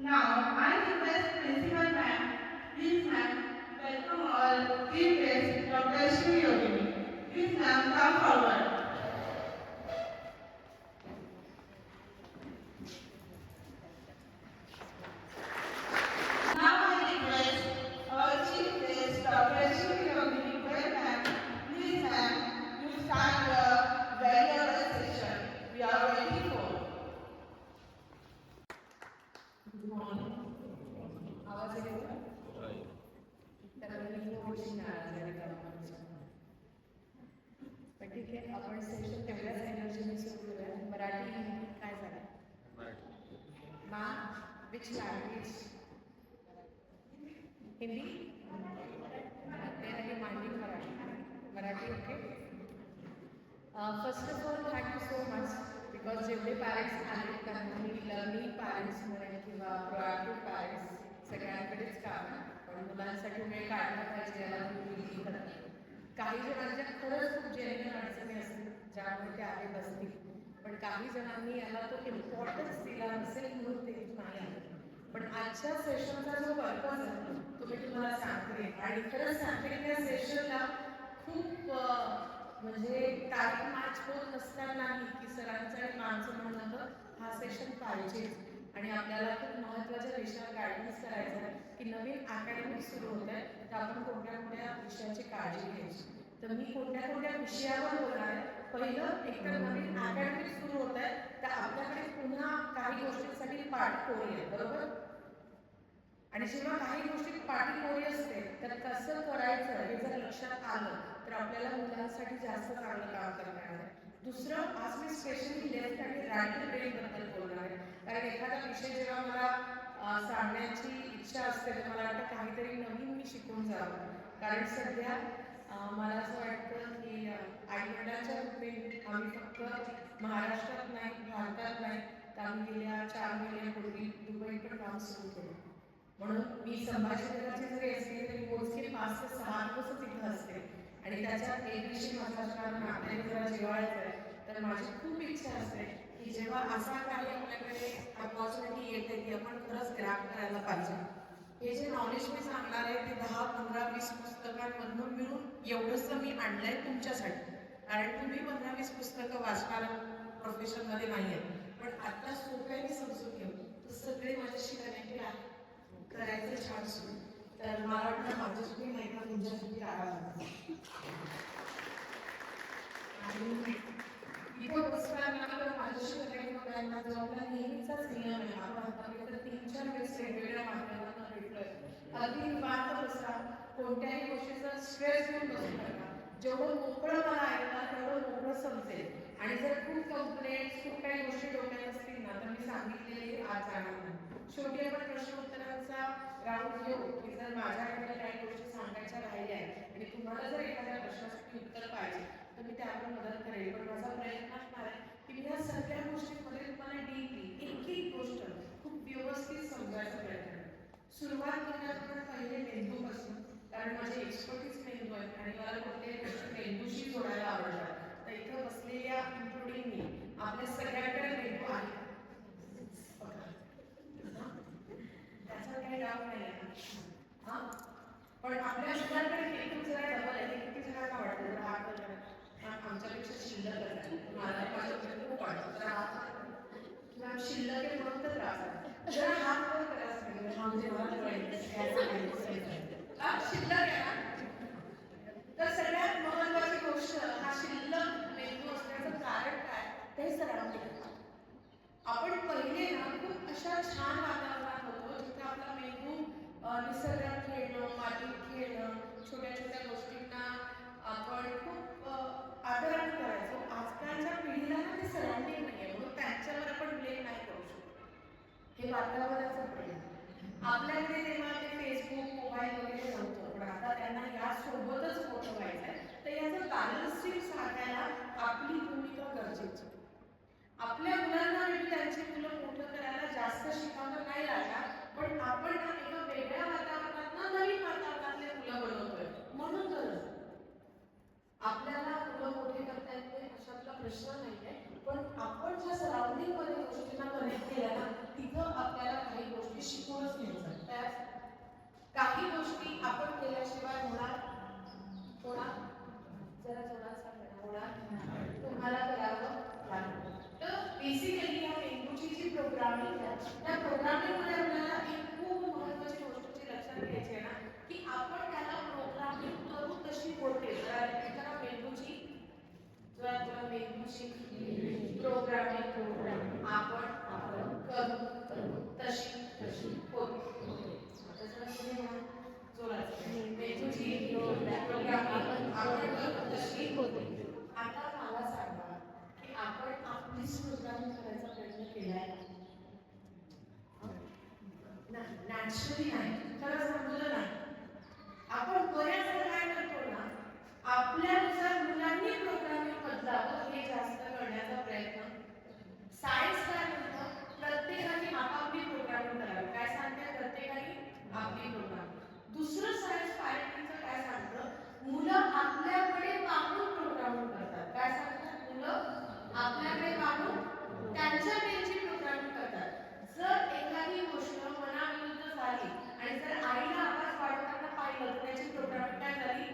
Now, I request Principal Ma'am, please ma'am, welcome all three guests, Dr. Shri Yogini. Please ma'am, come forward. Now I request our chief guest, Dr. Shri Yogini, ma'am, please ma'am, you start the regular session. We are waiting for. Good morning. आवाज येतो का? तर मी थोडीशी नाराज आहे कामाबद्दल. पण ठीक आहे, आपण सेशन तेवढ्याच एनर्जीने सुरू करूया. मराठी काय झालं? मा विच लँग्वेज? हिंदी? ते मांडली Marathi okay. First of all thank you so much because जेवढे पॅरेंट्स आले त्यांना मी लर्निंग पॅरेंट्स म्हणेन किंवा प्रोॲक्टिव्ह पॅरेंट्स सगळ्यांकडेच काम आहे. पण मुलांसाठी वेळ काढला पाहिजे याला मी करते. काही जणांच्या खरंच खूप जेन्युइन अडचणी असतील ज्यामुळे ते आले बसतील, पण काही जणांनी याला तो इम्पॉर्टन्स दिला नसेल म्हणून ते नाही आले. पण आजच्या सेशनचा जो पर्पज आहे तो मी तुम्हाला सांगते आणि खरंच सांगते की या सेशनला खूप म्हणजे काही मॅच होत नसतानाही की सरांचं आणि माणसं म्हणलं हा सेशन पाहिजेच. आणि आपल्याला खूप महत्त्वाच्या विषयावर गायडन्स करायचं आहे की नवीन अकॅडमिक सुरू होत आहे तर आपण कोणत्या कोणत्या विषयाची काळजी घ्यायची. तर मी कोणत्या कोणत्या विषयावर बोलणार आहे. पहिलं, एकतर नवीन अकॅडमिक सुरू होत आहे तर आपल्याकडे पुन्हा काही गोष्टींसाठी पाठपोळी आहे, बरोबर. आणि जेव्हा काही गोष्टी पाठीकोरी असते तर कसं करायचं हे जर लक्षात आलं तर आपल्याला मुलांसाठी जास्त चांगलं काम करता येणार. दुसरं, आज मी स्पेशली लेफ्ट आणि राईट ब्रेन बद्दल बोलणार आहे. कारण एखादा विषय जेव्हा मला सांगण्याची इच्छा असते तर मला वाटतं काहीतरी नवीन मी शिकून जावं. कारण सध्या मला असं वाटतं की आईवडिलांच्या रूपाने आम्ही फक्त महाराष्ट्रात नाही, भारतात नाही, तर आम्ही गेल्या 4 महिन्यापूर्वी दुबई पण काम सुरू केलं. म्हणून मी संभाजीनगरची जरी असते तरी मोजके 5 ते 6 दिवसच इथं असते. आणि त्याच्यात एक दिवशी माझ्या नात्याने जरा जेवायचं आहे तर माझी खूप इच्छा असते की जेव्हा असा काही आपल्याकडे अपॉर्च्युनिटी येते की आपण खरंच ग्रॅब करायला पाहिजे. हे जे नॉलेज मी सांगणार आहे ते 10, 15, 20 पुस्तकांमधून मिळून एवढंसं मी आणलंय तुमच्यासाठी. कारण तुम्ही 15-20 पुस्तकं वाचणार प्रोफेशनमध्ये नाही आहेत, पण आता सोप्याने समजून घेऊ तर सगळे माझ्याशी कनेक्टेड आहेत. करायचं छान सुरू. तर मला वाटतं माझ्यासाठी नाही का तुमच्यासाठी करावं. आणि इथे बसताना माझ्याशी कनेक्ट होताना जो आपला नेहमीचाच नियम आहे, आपण आतापर्यंत 3-4 वेळेस वेगवेगळ्या माध्यमांना भेटलोय. अगदी निवांत बसा, कोणत्याही गोष्टीचा स्ट्रेस घेऊन बसू नका. जेवढं मोकळं मला ऐकणार तेवढं मोकळं समजेल. आणि जर खूप कंप्लेंट्स, खूप काही गोष्टी डोक्यात असतील ना तर मी सांगितलेली आज जाणार नाही. शेवटी आपण प्रश्न उत्तरांचा राऊंड घेऊ की जर माझ्याकडे काही गोष्टी सांगायच्या राहिल्या आहेत आणि तुम्हाला जर एखाद्या प्रश्नासाठी उत्तर पाहिजे तर मी त्यावर मदत करेल. पण माझा प्रयत्न असणार आहे की मी या सगळ्या गोष्टींमध्ये तुम्हाला डीपली एक एक गोष्ट खूप व्यवस्थित समजायचा प्रयत्न करेन. सुरुवात करण्यापासून पहिले मेंदूपासून, कारण माझी एक्सपर्टीज मेंदू आहे आणि मला कोणत्याही गोष्टी मेंदूशी जोडायला आवडतात. तर इथं बसलेल्या इन्क्लुडिंग मी आपल्या सगळ्यांकडे मेंदू आहे. त्याचा काही डाऊट नाही आहे. हा, पण आपल्या मुलांकडे मेंदू जरा डबल आहे. किती जणांना वाटतं जर हात वगैरे आमच्यापेक्षा शिल्लक आहे. मला माझ्याकडे खूप वाटतं जर हात किंवा शिल्लक आहे म्हणून तर त्रास आहे. जरा हात वर करायला सांगितलं म्हणजे मला शिल्लक आहे ना. तर सगळ्यात महत्वाची गोष्ट हा शिल्लक मेंदू असण्याचं कारण काय ते सराउंडिंग. आपण पहिले ना खूप अशा छान वातावरणात होतो जिथे आपला मेंदू निसर्गात खेळणं, मातीत खेळणं, छोट्या छोट्या गोष्टींना आपण खूप आदराने करायचो. आजकालच्या पिढीला ना ते सराउंडिंग नाही आहे म्हणून त्यांच्यावर आपण ब्लेम नाही करू शकतो. हे वातावरणाचं प्रेम. आपल्याकडे तेव्हा ते फेसबुक, मोबाईल वगैरे नव्हतं, पण आता त्यांना यासोबतच मोठं व्हायचं आहे. तर याचं बॅलन्सिंग साधायला आपली भूमिका गरजेची. आपल्या मुलांना त्यांची मुलं मोठं करायला जास्त शिकावं नाही लागणार, पण आपण एका वेगळ्या वातावरणात नवीन वातावरणातले मुलं बनवतोय म्हणून गरज. आपल्याला मुलं मोठे करता येते अशातला प्रश्न नाहीये, पण आपण ज्या सराउंडिंग मध्ये गोष्टींना कनेक्ट केल्या ना तिथं आपल्याला काही गोष्टी गोष्टी आपण केल्याशिवाय होणार जरा जोरात सांगा होणार तुम्हाला करावं लागेल. तर बेसिकली या मेंदूची जी प्रोग्रामिंग आहे त्या प्रोग्रामिंगमध्ये आपल्याला एक खूप महत्त्वाची गोष्ट लक्षात घ्यायची आहे ना की आपण त्याला प्रोग्रामिंग करू तशी होते. जरा मेंदूची प्रोग्रामिंग आपण करू तशी होते. आता जरा पुढे म्हणा जोरात. मेंदूची प्रोग्रामिंग आपण करू तशी होते. आता मला सांगा की आपण आपलीच प्रोग्रामिंग करायचा प्रयत्न केलाय ना? नॅचरली नाही. खरं समजलं नाही. आपण बऱ्याचदा काय करतो ना आपल्यानुसार मुलांनी प्रोग्रामिंग बदलावं हे जास्त करण्याचा प्रयत्न. सायन्स काय म्हणतं प्रत्येकाने आपापली प्रोग्रामिंग करावी. काय सांगते प्रत्येकाने आपली प्रोग्रामिंग. दुसरं सायन्स पॅरेंटिंगचं काय सांगतं मुलं आपल्याकडे पाहून प्रोग्रामिंग करतात. काय सांगतात मुलं आपल्याकडे पाहून त्यांच्या पेनची प्रोग्रामिंग करतात. जर एखादी गोष्ट मनाविरुद्ध झाली आणि जर आईला आवाज वाढवताना पाहिलं तर त्याची प्रोग्रामिंग काय झाली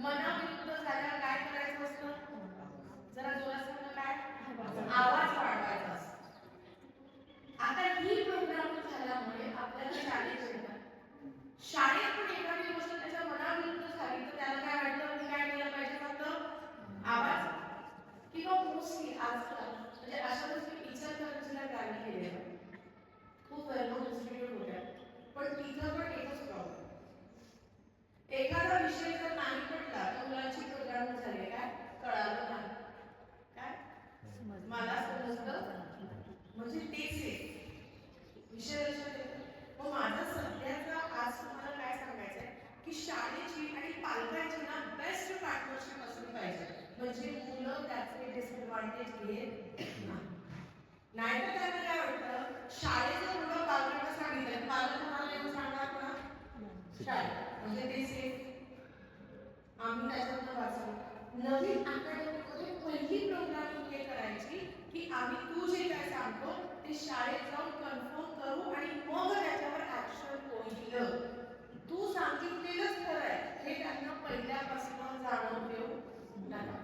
मनाविरुद्ध झाल्यावर काय करायचं असतं? जरा जोरात सांगा काय आवाज वाढवायचा असतो. आता ही प्रोग्रामिंग झाल्यामुळे आपल्याला शाळेत पण एखादी गोष्ट त्याच्या मनाविरुद्ध झाली तर त्याला काय वाटतं मी काय केलं पाहिजे फक्त आवाज. किंवा मोस्टली आजकाल म्हणजे अशा गोष्टी इचलकरंजीला ट्रॅव्हल केलेलं खूप वेल नोन इन्स्टिट्यूट होत्या पण तिथं पण एकच प्रॉब्लेम. एखादा विषय जर नाही पडला तर मुलांची प्रोग्रामिंग झाली काय कळालं नाही. काय मला समजलं म्हणजे तेच विषय लक्षात येतो. मग माझा सध्याचा आज तुम्हाला काय सांगायचं आहे की शाळेची आणि पालकांची ना बेस्ट पार्टनरशिप असली पाहिजे. म्हणजे मुलं त्याचे डिसएडव्हान्टेज घेत नाही तर त्यांना काय वाटतं शाळेचं मुलं पालकांना सांगितलं पालक तुम्हाला येऊन सांगणार ना शाळेत म्हणजे ते सेफ. आम्ही त्याच्यातनं वाचलो. नवीन अकॅडमीमध्ये पहिली प्रोग्रामिंग हे करायची की आम्ही तू जे काय सांगतो ते शाळेत जाऊन कन्फर्म करू आणि मग त्याच्यावर ऍक्शन होईल. तू सांगितलेलंच खरं आहे हे त्यांना पहिल्यापासून जाणून देऊ नका.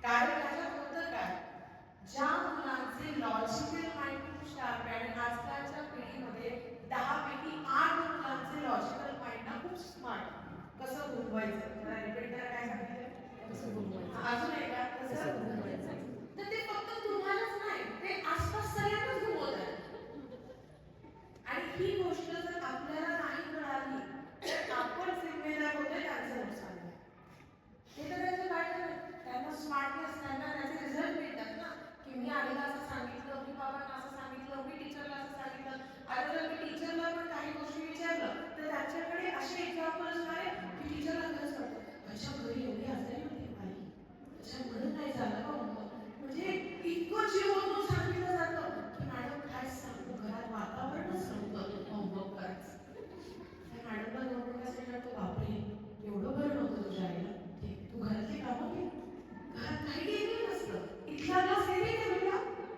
कारण त्याच्यात होतं काय ज्या मुलांचे लॉजिकल माइंड खूप शार्प आहे आणि आजकालच्या पिढीमध्ये 10 पैकी 8 मुलांचे लॉजिकल माइंड ना खूप स्मार्ट. कसं घुमवायचं जरा रिपीट करा काय सांगितलं कसं घुमवायचं अजून एकदा कसं घुमवायचं. तर ते फक्त तुम्हालाच नाही ते आसपास सगळ्यांनाच घुमवतात. आणि ही गोष्ट जर आपल्याला नाही मिळाली तर आपण जिम्मेदार होतोय त्यांचं नुकसान. हे तर त्यांचं काय त्यांना स्मार्टनेस त्यांना त्याचे रिझल्ट मिळतात ना की मी आईला असं सांगितलं मी बाबांना असं सांगितलं मी टीचरला असं सांगितलं. आता जर मी टीचरला पण काही गोष्टी विचारलं तर त्यांच्याकडे असे एक्झाम्पल असणार आहे की टीचरला खरंच वाटतं माझ्या घरी एवढी आजारी होती आई त्याच्यामुळे नाही झालं का म्हणजे इतकं जीव ओतून सांगितलं जातं की मॅडम काय सांगू घरात वातावरणच नव्हतं होमवर्क करायचं. त्या मॅडमला नोकरी कसं वाटतं बापरे एवढं बरं नव्हतं तुझ्या आईला तू घरातली कामं घे. घरात काही गेलेलं नसतं इथला सेविंग केलेला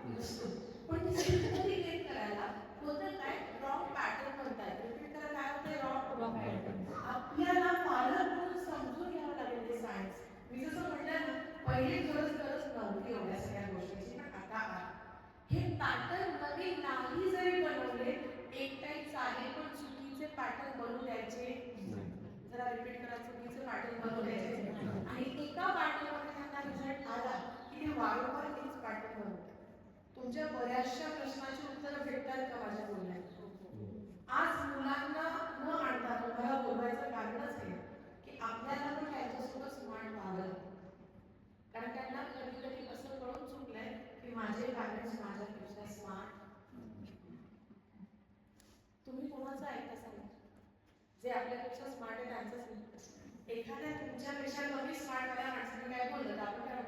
नसतो पण ती सेविंग गेट करायला होतं काय रॉंग पॅटर्न म्हणतात. रिपीट करा काय होते रॉंग पॅटर्न. आपल्याला पालक म्हणून समजून घ्यावं लागेल ते सायन्स. मी जसं म्हटलं ना पहिली गरज नव्हती एवढ्या सगळ्या गोष्टीची पण आता हे पॅटर्न नवीन नाही जरी बनवले एक टाईप चालेल पण चुकीचे पॅटर्न बनवू द्यायचे. जरा रिपीट करा चुकीचे पॅटर्न बनवू द्यायचे आणि एका पॅटर्नमध्ये त्यांना रिझल्ट आला की ते वारंवार तेच पॅटर्न बनवतात. तुमच्या बऱ्याचशा प्रश्नाची उत्तरं भेटतात का माझ्या बोलण्यात? आज मुलांना न आणता तुम्हाला बोलवायचं कारणच आहे की आपल्याला पण त्यांच्यासोबत स्मार्ट व्हावं. कारण त्यांना कधी कधी असं कळून चुकलंय की माझे पॅरेंट्स माझ्यापेक्षा स्मार्ट. तुम्ही कोणाचं ऐकता सांगा जे आपल्यापेक्षा स्मार्ट आहे त्यांचंच नाही. एखाद्या तुमच्यापेक्षा कमी स्मार्ट वाल्या माणसाने काय बोललं तर आपण काय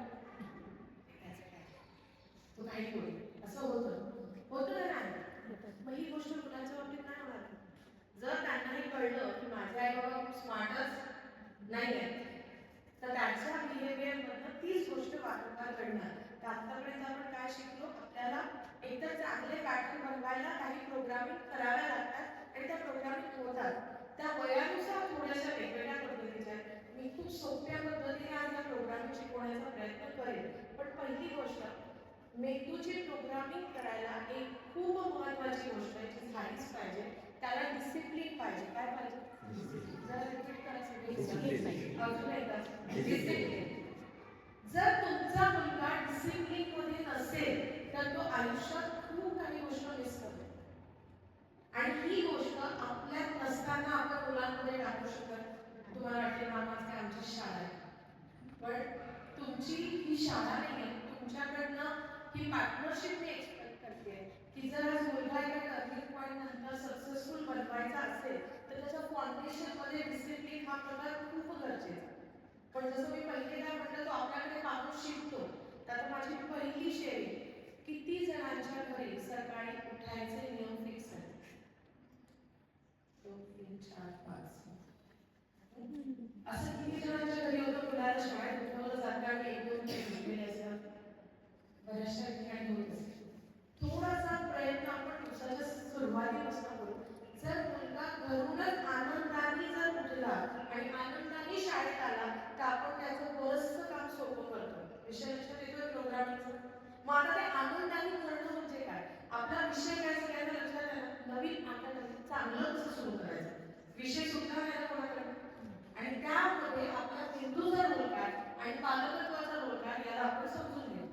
तो काही बोलेल असं होतं का नाही? मग ही गोष्ट मुलांच्या बाबतीत नाही होणार. जर त्यांनाही कळलं की माझे आई बाबा खूप स्मार्टच नाही आहेत तर त्यांच्या बिहेवियरमधनं तीच गोष्ट वारंवार घडणार. तर आतापर्यंत आपण काय शिकलो आपल्याला एकतर चांगले पॅटर्न बनवायला काही प्रोग्रामिंग कराव्या लागतात आणि त्या प्रोग्रामिंग होतात. त्या वयानुसार थोड्याशा वेगवेगळ्या पद्धतीच्या आहेत. मी खूप सोप्या पद्धतीने आज या प्रोग्रामिंग शिकवण्याचा प्रयत्न करेन. पण पहिली गोष्ट, मेंदूची प्रोग्रामिंग करायला एक खूप महत्त्वाची गोष्ट आहे जी झालीच पाहिजे, त्याला डिसिप्लिन पाहिजे. काय पाहिजे? जरा रिपीट करायचं. अजून एकदा डिसिप्लिन. जर तुमचा मुलगा डिसिप्लिन मध्ये नसेल तर तो आयुष्यात खूप काही गोष्ट मिस करतो. आणि ही गोष्ट आपल्यात नसताना आपण मुलांमध्ये टाकू शकत. तुम्हाला वाटते मामाच काय आमची शाळा आहे, पण तुमची ही शाळा नाही आहे. तुमच्याकडनं ही पार्टनरशिप मी एक्सपेक्ट करते की जर आज मुलगा एका टर्निंग पॉईंट नंतर सक्सेसफुल बनवायचा असेल तर त्याच्या फाउंडेशन मध्ये डिसिप्लिन हा प्रकार खूप गरजेचा आहे. पण जसं मी पहिले काय म्हटलं, तो आपल्याकडे माणूस शिकतो. तर माझी पहिली शेरी, किती जणांच्या घरी सकाळी उठायचे नियम फिक्स आहेत? 2, 3, 4, 5 असं किती जणांच्या घरी होतं? मुलाला शाळेत उठवलं जातं आणि 1-2 असं बऱ्याचशा ठिकाणी होत असेल. थोडासा प्रयत्न आपण दिवसाच्या सुरुवातीपासून करू. जर मुलगा घरूनच आनंदाने जर उठला आणि आनंदाने शाळेत आला तर आपण त्याचं बरंचसं काम सोपं करतो. विषय लक्षात येतोय प्रोग्रामिंगचा? मग आता ते आनंदाने करणं म्हणजे काय? आपला विषय काय सगळ्यांना लक्षात आहे ना? नवीन आनंदाने चांगलं कसं सुरू करायचं, विषय सुद्धा नाही कोणाकडे. आणि त्यामध्ये आपला मेंदूचा रोल काय आणि पालकत्वाचा रोल काय याला आपण समजून घेऊ.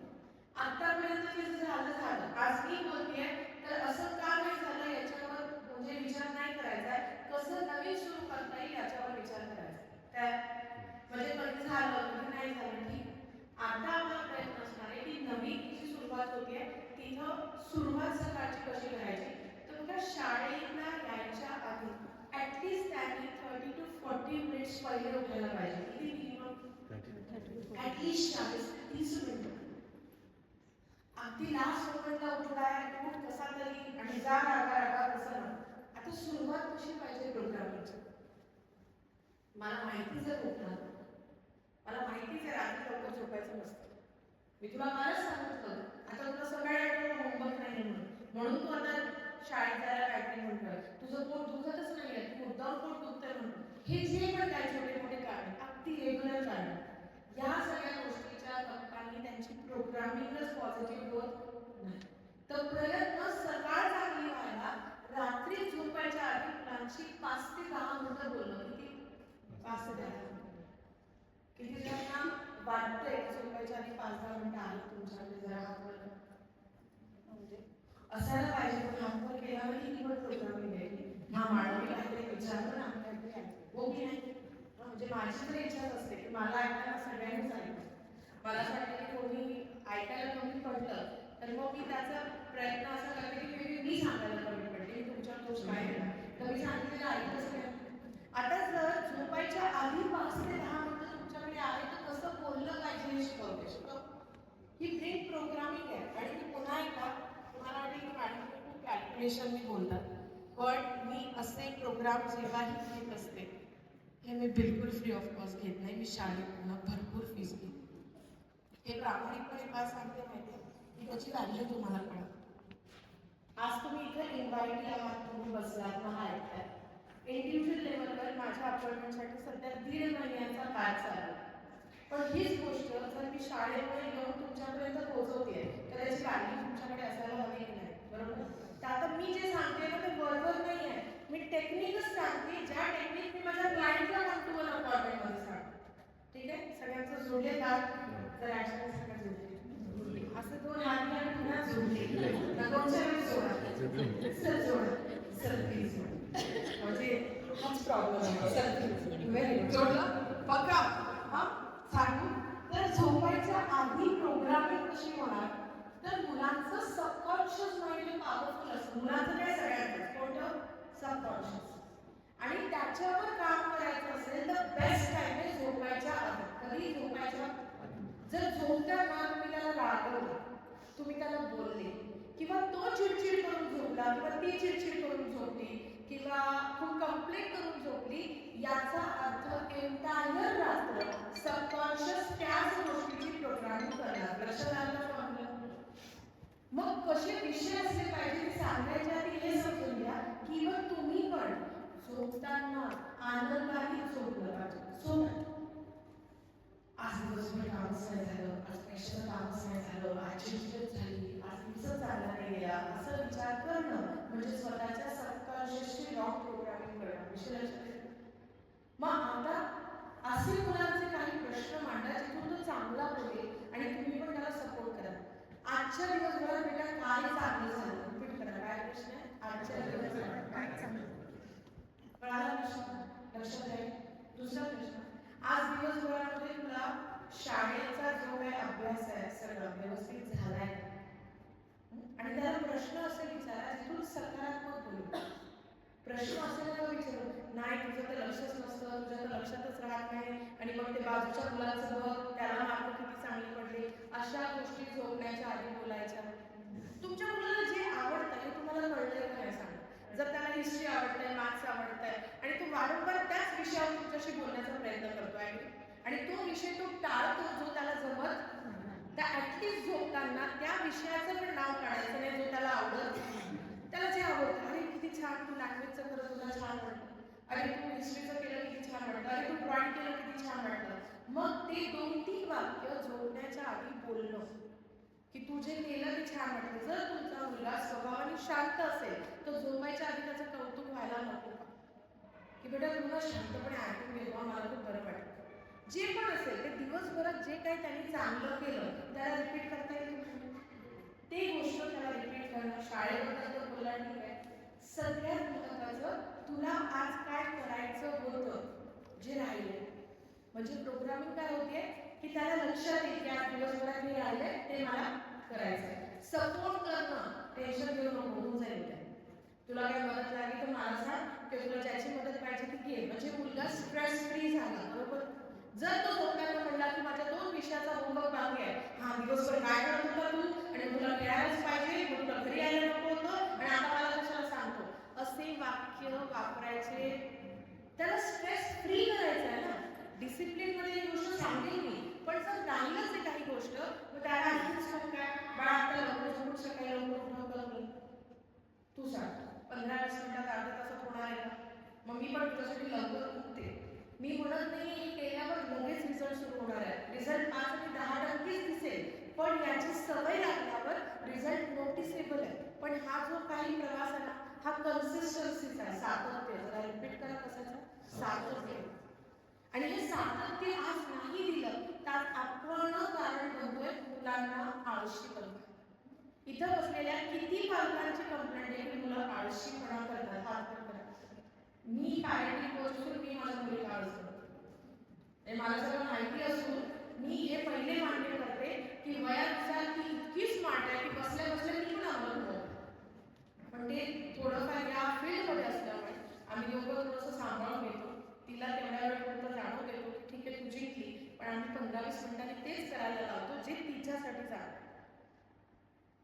आतापर्यंत जे झालं, आज मी बोलतेय तर असं का नाही झालं याच्यावर म्हणजे विचार नाही करायचा, कसं नवीन सुरू करता येईल याच्यावर विचार करायचा. म्हणजे कधी झालं कधी नाही झालं ठीक. आता आपला प्रयत्न असणार आहे की नवीन जी सुरुवात होतीये तिथं सुरुवात सकाळची कशी करायची. तर बघा, शाळेला यायच्या आधी ऍटलीस्ट त्यांनी 30 to 40 मिनिट्स पहिले उठायला पाहिजे. किती मिनिमम? ऍटलीस्ट 40 ते 30 मिनिटं. अगदी लास्ट मोमेंटला उठलाय, उठ कसा तरी आणि जा रागा कसं ना. आता सुरुवात कशी पाहिजे प्रोग्रामिंगची? मला माहितीच आहे उठणार, मला माहितीच आहे रात्री लवकर झोपायचं नसतं. मी तुला कालच सांगितलं, आता तुला सकाळी आठवलं होमवर्क नाही म्हणून तू आता शाळेत जायला काहीतरी म्हणतोय. तुझं पोट दुखतच नाहीये, तू मुद्दाम पोट दुखतंय म्हणून. हे जे पण काय छोटे मोठे कारण, अगदी रेग्युलर कारण, या सगळ्या गोष्टीच्या गप्पांनी त्यांची प्रोग्रामिंगच पॉझिटिव्ह होत नाही. तर प्रयत्न सकाळ चांगली व्हायला रात्री झोपायच्या आधी मुलांची 5 ते 10 मिनिटं बोलणं. किती? 5 ते 10 मिनिटं. किती जणांना वाटतंय झोपायच्या आधी 5-10 मिनिटं आलं तुमच्याकडे जरा हात वर म्हणजे असायला पाहिजे. पण हात वर केला की निवड प्रोग्रामिंग आहे. हा मानवी काहीतरी विचारलं ना काहीतरी हो की नाही. म्हणजे माझी तर इच्छाच असते की मला ऐकायला सगळ्यांनीच ऐकलं. मला असं वाटतं की कोणी ऐकायला कमी पडलं तर मग मी त्याचा प्रयत्न असा करते की मी सांगायला कमी पडते. तुमच्या दोष काय आहे तर मी सांगितलेलं ऐकलंच नाही. आता जर झोपायच्या आधी 5 ते 10 मिनिटं तुमच्याकडे आहे तर कसं बोललं पाहिजे हे शिकवते. ही ब्रेन प्रोग्रामिंग आहे. आणि मी पुन्हा एकदा तुम्हाला वाटेल की मॅडम खूप कॅल्क्युलेशन मी बोलतात, पण मी असे प्रोग्राम जेव्हाही घेत असते हे मी बिलकुल फ्री ऑफ कॉस्ट घेत नाही. मी शाळेतून भरपूर फीस घेते. हे प्रामाणिकपणे काय सांगते माहिती आहे की त्याची व्हॅल्यू तुम्हाला कळत. आज तुम्ही इथे इन्व्हाइट आहात, तुम्ही बसलात मला ऐकताय. इंडिव्हिज्युअल लेवलवर माझ्या अपॉइंटमेंटसाठी सध्या 1.5 महिन्याचा बॅच चालू. पण हीच गोष्ट जर मी शाळेमध्ये घेऊन तुमच्यापर्यंत पोहोचवते तर त्याची व्हॅल्यू तुमच्याकडे असायला हवी की नाही, बरोबर? तर आता मी जे सांगते ना ते बरोबर नाही आहे. मी टेक्निकच सांगते, ज्या टेक्निक मी माझ्या क्लायंटला 1-to-1 अपॉइंटमेंटमध्ये सांगते. ठीक आहे? सगळ्यांचं जोडले का? तर ऍक्शन सगळं जोडले. असं 2 हात घ्या पुन्हा जोडले. नकोच्या वेळी जोडा. सर जोडा. सर प्लीज जोडा. म्हणजे हाच प्रॉब्लेम आहे. सर व्हेरी जोडलं बघा. हा सांगू तर झोपायच्या आधी प्रोग्रामिंग कशी होणार तर मुलांचं सबकॉन्शियस माइंड पॉवरफुल असतं. मुलांचं काय सगळ्यांचं कोणतं? सबकॉन्शियस. आणि त्याच्यावर काम करायचं असेल तर बेस्ट टाइम आहे झोपायच्या आधी. कधी? झोपायच्या. जर झोपताना तुम्ही त्याला रागवलं, तुम्ही त्याला बोलले किंवा तो चिडचिड करून झोपला किंवा ती चिडचिड करून झोपली किंवा खूप कंप्लेंट करून झोपली, याचा अर्थ एंटायर रात्र सबकॉन्शियस त्याच गोष्टीची प्रोग्रामिंग करणार. लक्षात आलं का आपलं? मग कसे विषय असले पाहिजे ते सांगायच्या आधी हे समजून घ्या की तुम्ही पण झोपताना आनंदाने झोपलं पाहिजे. झोप आज दिवसभर कामच नाही झालं, आज पैशाचं कामच नाही झालं, आज चिडचिड झाली, आज दिवस चालला नाही गेला, असं विचार करणं म्हणजे स्वतःच्या सबकॉन्शियसची रॉंग प्रोग्रामिंग करणं. विषय लक्षात येतो. मग आता असे मुलांचे काही प्रश्न मांडा जिथून तो चांगला बोलेल आणि तुम्ही पण त्याला सपोर्ट करा. आजच्या दिवसभरात बेटा काय चांगलं झालं? रिपीट करा. काय प्रश्न आहे? आजच्या दिवसभरात काय चांगलं झालं? कळाला प्रश्न? लक्षात आहे. दुसरा प्रश्न, आज दिवसभरामध्ये तुला शाळेचा जो काही अभ्यास आहे सगळं व्यवस्थित झालाय आणि त्याला प्रश्न असे विचारा जिथून सकारात्मक बोलू. प्रश्न असे नका विचारू, नाही तुझं तर लक्षच नसतं, तुझ्या तर लक्षातच राहत नाही आणि मग ते बाजूच्या मुलाचं बघ त्याला मार्क किती चांगले पडले. अशा गोष्टी झोपण्याच्या आधी बोलायच्या. तुमच्या मुलाला जे आवडतं हे तुम्हाला कळलंय का नाही सांगा. जर त्याला हिस्ट्री आवडतंय, मॅथ्स आवडतंय आणि तो वारंवार त्याच विषयावर तुमच्याशी बोलण्याचा प्रयत्न करतोय आणि तो विषय तो टाळतो जो त्याला जमत, त्या ऍटलिस्ट झोपताना त्या विषयाचं पण नाव काढायचं नाही जो त्याला आवडत. त्याला जे आवडतं, अरे किती छान तू लँग्वेजचं खरं तुला छान वाटतं, अरे तू हिस्ट्रीचं केलं किती छान वाटतं, अरे तू ड्रॉइंग केलं किती छान वाटतं. मग ते 2-3 वाक्य झोपण्याच्या आधी बोलणं की तू जे केलं ते छान वाटतं. जर तुमचा मुलगा स्वभावाने शांत असेल तर झोपायच्या आधी त्याचं कौतुक व्हायला नको की बेटा तुला शांतपणे ऐकून घेतो, मला खूप बरं वाटतं. जे पण असेल ते दिवसभरात जे काही त्यांनी चांगलं केलं त्याला रिपीट करता येईल. ते गोष्ट त्याला रिपीट करणं. शाळेबद्दल तर बोलला ठीक आहे. सगळ्यात महत्त्वाचं तुला आज काय करायचं होतं जे राहिले. म्हणजे प्रोग्रामिंग काय होते की त्याला लक्षात येईल की आज दिवसभरात हे राहिले ते मला करायचं. सपोर्ट करणं, टेन्शन घेऊ नको, होऊन जाईल. तुला काय मदत लागली तर मला सांग, की तुला ज्याची मदत पाहिजे ती घे. म्हणजे मुलगा स्ट्रेस फ्री झाला. बरोबर. जर तो झोपताना म्हणला की माझ्या 2 विषयाचा होमवर्क बाकी आहे, हा दिवसभर काय करत होता तू आणि तुला खेळायलाच पाहिजे, मग तुला घरी यायला नको होतं आणि आता मला कशाला सांगतो, असे वाक्य वापरायचे. त्याला स्ट्रेस फ्री करायचं आहे ना. डिसिप्लिन मध्ये ही गोष्ट सांगेल मी, पण जर राहिलंच आहे काही गोष्ट मग त्याला आणखीच सांग काय बाळा आता लवकर झोपून सकाळी लवकर उठावं लागलं. तू सांग 15-20 मिनिटात अर्ध्या तासात होणार आहे का? मग मी पण तुझ्यासाठी लवकर उठते. मी म्हणत नाही हे केल्यावर लगेच रिझल्ट सुरू होणार आहे. रिझल्ट 5 आणि 10% दिसेल, पण याची सवय लागल्यावर रिझल्ट नोटिसेबल आहे. पण हा जो काही प्रवास आहे ना हा कन्सिस्टन्सीचा आहे, सातत्य. जरा रिपीट करा कशाचं? सातत्य. आणि हे सातत्य आज नाही दिलं तर आपण कारण बनतोय मुलांना आळशी बनतो. इथं बसलेल्या किती पालकांची कंप्लेंट आहे की मुलं आळशीपणा करतात. हात करतात. मी पॅरेंटिंग कोर्सवरून मी माझ्या मुलीला आळस करते. मला सगळं माहिती असून मी हे पहिले मान्य करते की वयानुसार ती इतकी स्मार्ट आहे की बसल्या बसल्या ती पण आम्हाला होतं. पण ते थोडंफार या फील्डमध्ये असल्यामुळे आम्ही दोघं थोडंसं सांभाळून घेतो. तिला तेवढ्या वेळ पुरतं जाणून देतो की ठीक आहे तू जिंकली, पण आम्ही 15-20 मिनिटांनी तेच करायला लावतो जे तिच्यासाठी जाणं.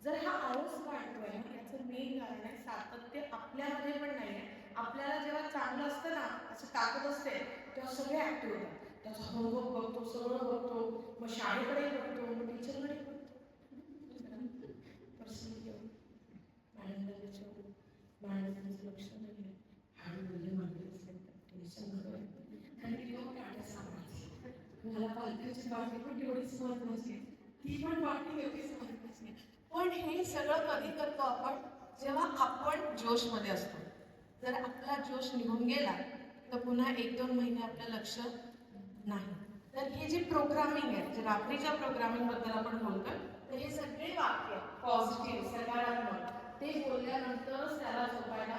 जर हा आळस वाढतोय ना याचं मेन कारण आहे सातत्य आपल्यामध्ये पण नाही आहे. आपल्याला जेव्हा चांगलं असतं ना असं ताकद असते तेव्हा सगळे ऍक्टिव्ह होतात. त्याचा होमवर्क बघतो, सगळं बघतो, मग शाळेकडे बघतो, मग टीचरकडे बघतो. पर्सनली घेऊन मॅडमला विचारू, मॅडम त्यांचं लक्ष नाही आहे, हळू बोलले मागे टेन्शन घेऊन आणि ती लोक काट्या सांगायची. मला पालकांची बाकी पण तेवढीच महत्वाची, ती पण बाकी एवढीच महत्वाची. पण हे सगळं कधी करतो आपण जेव्हा आपण जोशमध्ये असतो. जर आपला जोश निघून गेला तर पुन्हा 1-2 महिने आपलं लक्ष नाही. तर हे जे प्रोग्रामिंग आहे, जे रात्रीच्या प्रोग्रामिंग बद्दल आपण बोलतोय, तर हे सगळे वाक्य पॉझिटिव्ह सकारात्मक ते बोलल्यानंतरच त्याला झोपायला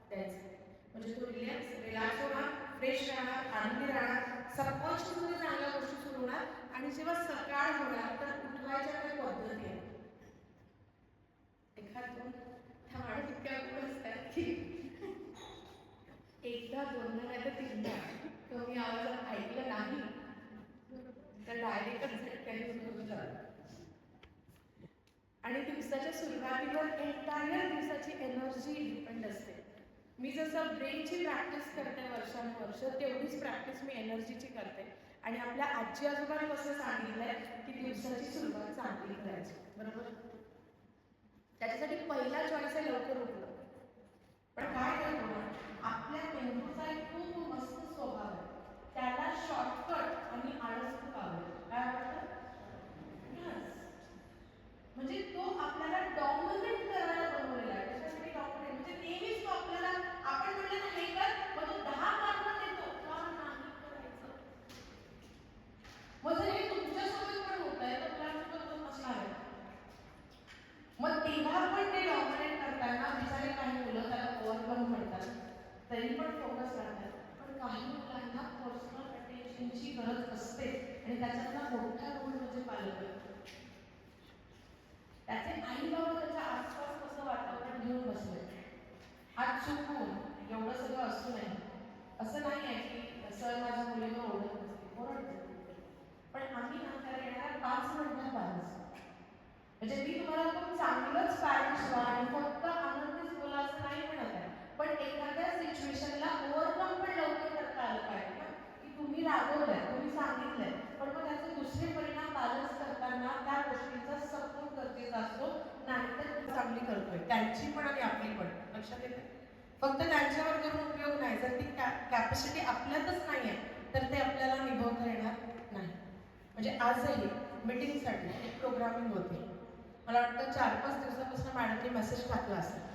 द्यायचं. म्हणजे तो रिलॅक्स होणार, फ्रेश राहणार, आनंदी राहणार, सबकॉन्शियसमध्ये चांगल्या गोष्टी सुरू होणार आणि जेव्हा सकाळ होणार तर उठवायच्या काही पद्धती आहेत. एखाद-दोन त्या माणूस इतक्या गुण असतात की एकदा, दोनदा नाही तर 3दा कमी आवाजात ऐकलं नाही तर डायरेक्टच झटक्याने उठून जातं. आणि दिवसाच्या सुरुवातीवर एंटायर दिवसाची एनर्जी डिपेंड असते. मी जसं ब्रेनची प्रॅक्टिस करते वर्षानुवर्ष तेवढीच प्रॅक्टिस मी एनर्जीची करते. आणि आपल्या आजी आजोबांनी कसं सांगितलंय की दिवसाची सुरुवात चांगली करायची. बरोबर. त्याच्यासाठी पहिला चॉईस आहे लवकर उठणं. पण काय करतो आपल्या मेंदूचा एक खूप मस्त स्वभाव आहे. त्याला शॉर्टकट आणि आळस खूप आवडतो. काय आवडतं? Yes. म्हणजे तो आपल्याला डॉमिनेट करायला बनवलेला आहे. त्याच्यासाठी डॉमिनेट म्हणजे नेहमीच तो आपल्याला आपण म्हटलं ना हे कर, मग तो 10 मार्क देतो. का नाही करायचं? मग जर हे तुमच्यासोबत पण होत आहे तर मुलांसोबत होत असणार आहे. मग तेव्हा पण ते डॉमिनेट करताना बिचारे काही मुलं त्याला ओव्हरकम करतात, तरी पण फोकस राहतात. पण काही मुलांना पर्सनल अटेन्शनची गरज असते आणि त्याच्यातला मोठा रोल म्हणजे पालक. त्याचे आई बाबा त्याच्या आसपास कसं वातावरण घेऊन बसले. आज चुकून एवढं सगळं असू नये. असं नाही आहे की सर माझ्या मुलीवर ओरडत नसते, ओरडते. पण आम्ही ना त्याला येणाऱ्या 5 मिनिटात बाहेर. म्हणजे मी तुम्हाला खूप चांगलंच पॅरेंट्स व्हा आणि फक्त आनंदीच बोला असं नाही म्हणत आहे. पण एखाद्या सिच्युएशनला ओव्हरकम पण लवकर करता आलं पाहिजे ना, की तुम्ही रागवलंय, तुम्ही सांगितलंय, पण मग त्याचे दुसरे परिणाम बॅलन्स करताना त्या गोष्टीचा सपोर्ट गरजेचा असतो. नाहीतर चांगली करतोय त्यांची पण आणि आपली पण. लक्षात येते? फक्त त्यांच्यावर करून उपयोग नाही. जर ती कॅपॅसिटी आपल्यातच नाही आहे तर ते आपल्याला निभवता येणार नाही. म्हणजे आजही मीटिंगसाठी एक प्रोग्रामिंग होते. मला वाटतं 4-5 दिवसापासून मॅडमने मेसेज टाकला असेल.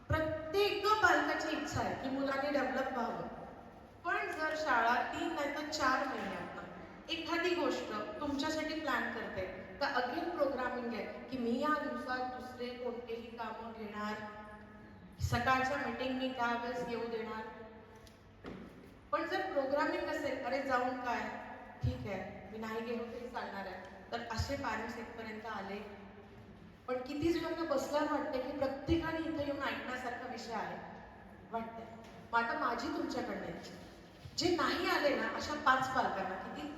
प्रत्येक पालकाची इच्छा आहे की मुलांनी डेव्हलप व्हावं. पण जर शाळा 3 नाही तर 4 महिन्यात एखादी गोष्ट तुमच्यासाठी प्लॅन करते तर अगेन प्रोग्रामिंग आहे की मी या दिवसात दुसरे कोणतेही कामं घेणार, सकाळच्या मीटिंग मी त्यावेळेस येऊ देणार. पण जर प्रोग्रामिंग असेल, अरे जाऊन काय ठीक आहे मी नाही गेलो तरी चालणार आहे, तर असे पॅरेंट्स इथपर्यंत आले. पण किती जणांना बसल्यावर वाटतं की प्रत्येकाने इथे येऊन ऐकण्यासारखा विषय आहे वाटतंय. मग आता माझी तुमच्याकडनं आहे, जे नाही आले ना अशा 5 पालकांना किती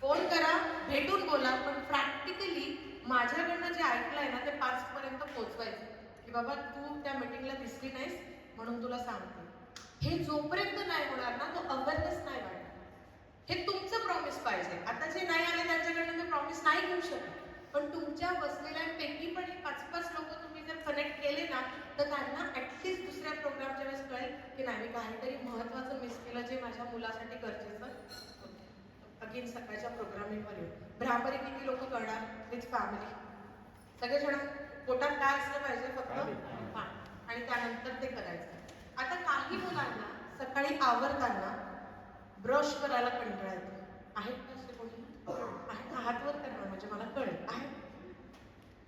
फोन करा, भेटून बोला, पण प्रॅक्टिकली माझ्याकडनं जे ऐकलंय ना ते 5 पर्यंत पोहोचवायचं की बाबा तू त्या मीटिंगला दिसली नाहीस म्हणून तुला सांगते. हे जोपर्यंत नाही होणार ना तो अवेअरनेस नाही वाढणार. हे तुमचं प्रॉमिस पाहिजे. आता जे नाही आले त्यांच्याकडनं मी प्रॉमिस नाही घेऊ शकत, पण तुमच्या बसलेल्यांपैकी पण हे 5-5 लोक तुम्ही जर कनेक्ट केले ना तर त्यांना ऍटलीस्ट दुसऱ्या प्रोग्रामच्या वेळेस कळेल की नाही मी काहीतरी महत्त्वाचं मिस केलं जे माझ्या मुलासाठी गरजेचं होतं. अगेन सकाळच्या प्रोग्रामिंगवर येऊ. भ्रामरी किती लोक करणार विथ फॅमिली. सगळेजण पोटात काय असलं पाहिजे फक्त हां आणि त्यानंतर ते करायचं. आता काही मुलांना सकाळी आवरताना ब्रश करायला कंटाळा येतो. आहेत का असे कोणी? आहे. हात वर करा म्हणजे मला कळेल. आहे.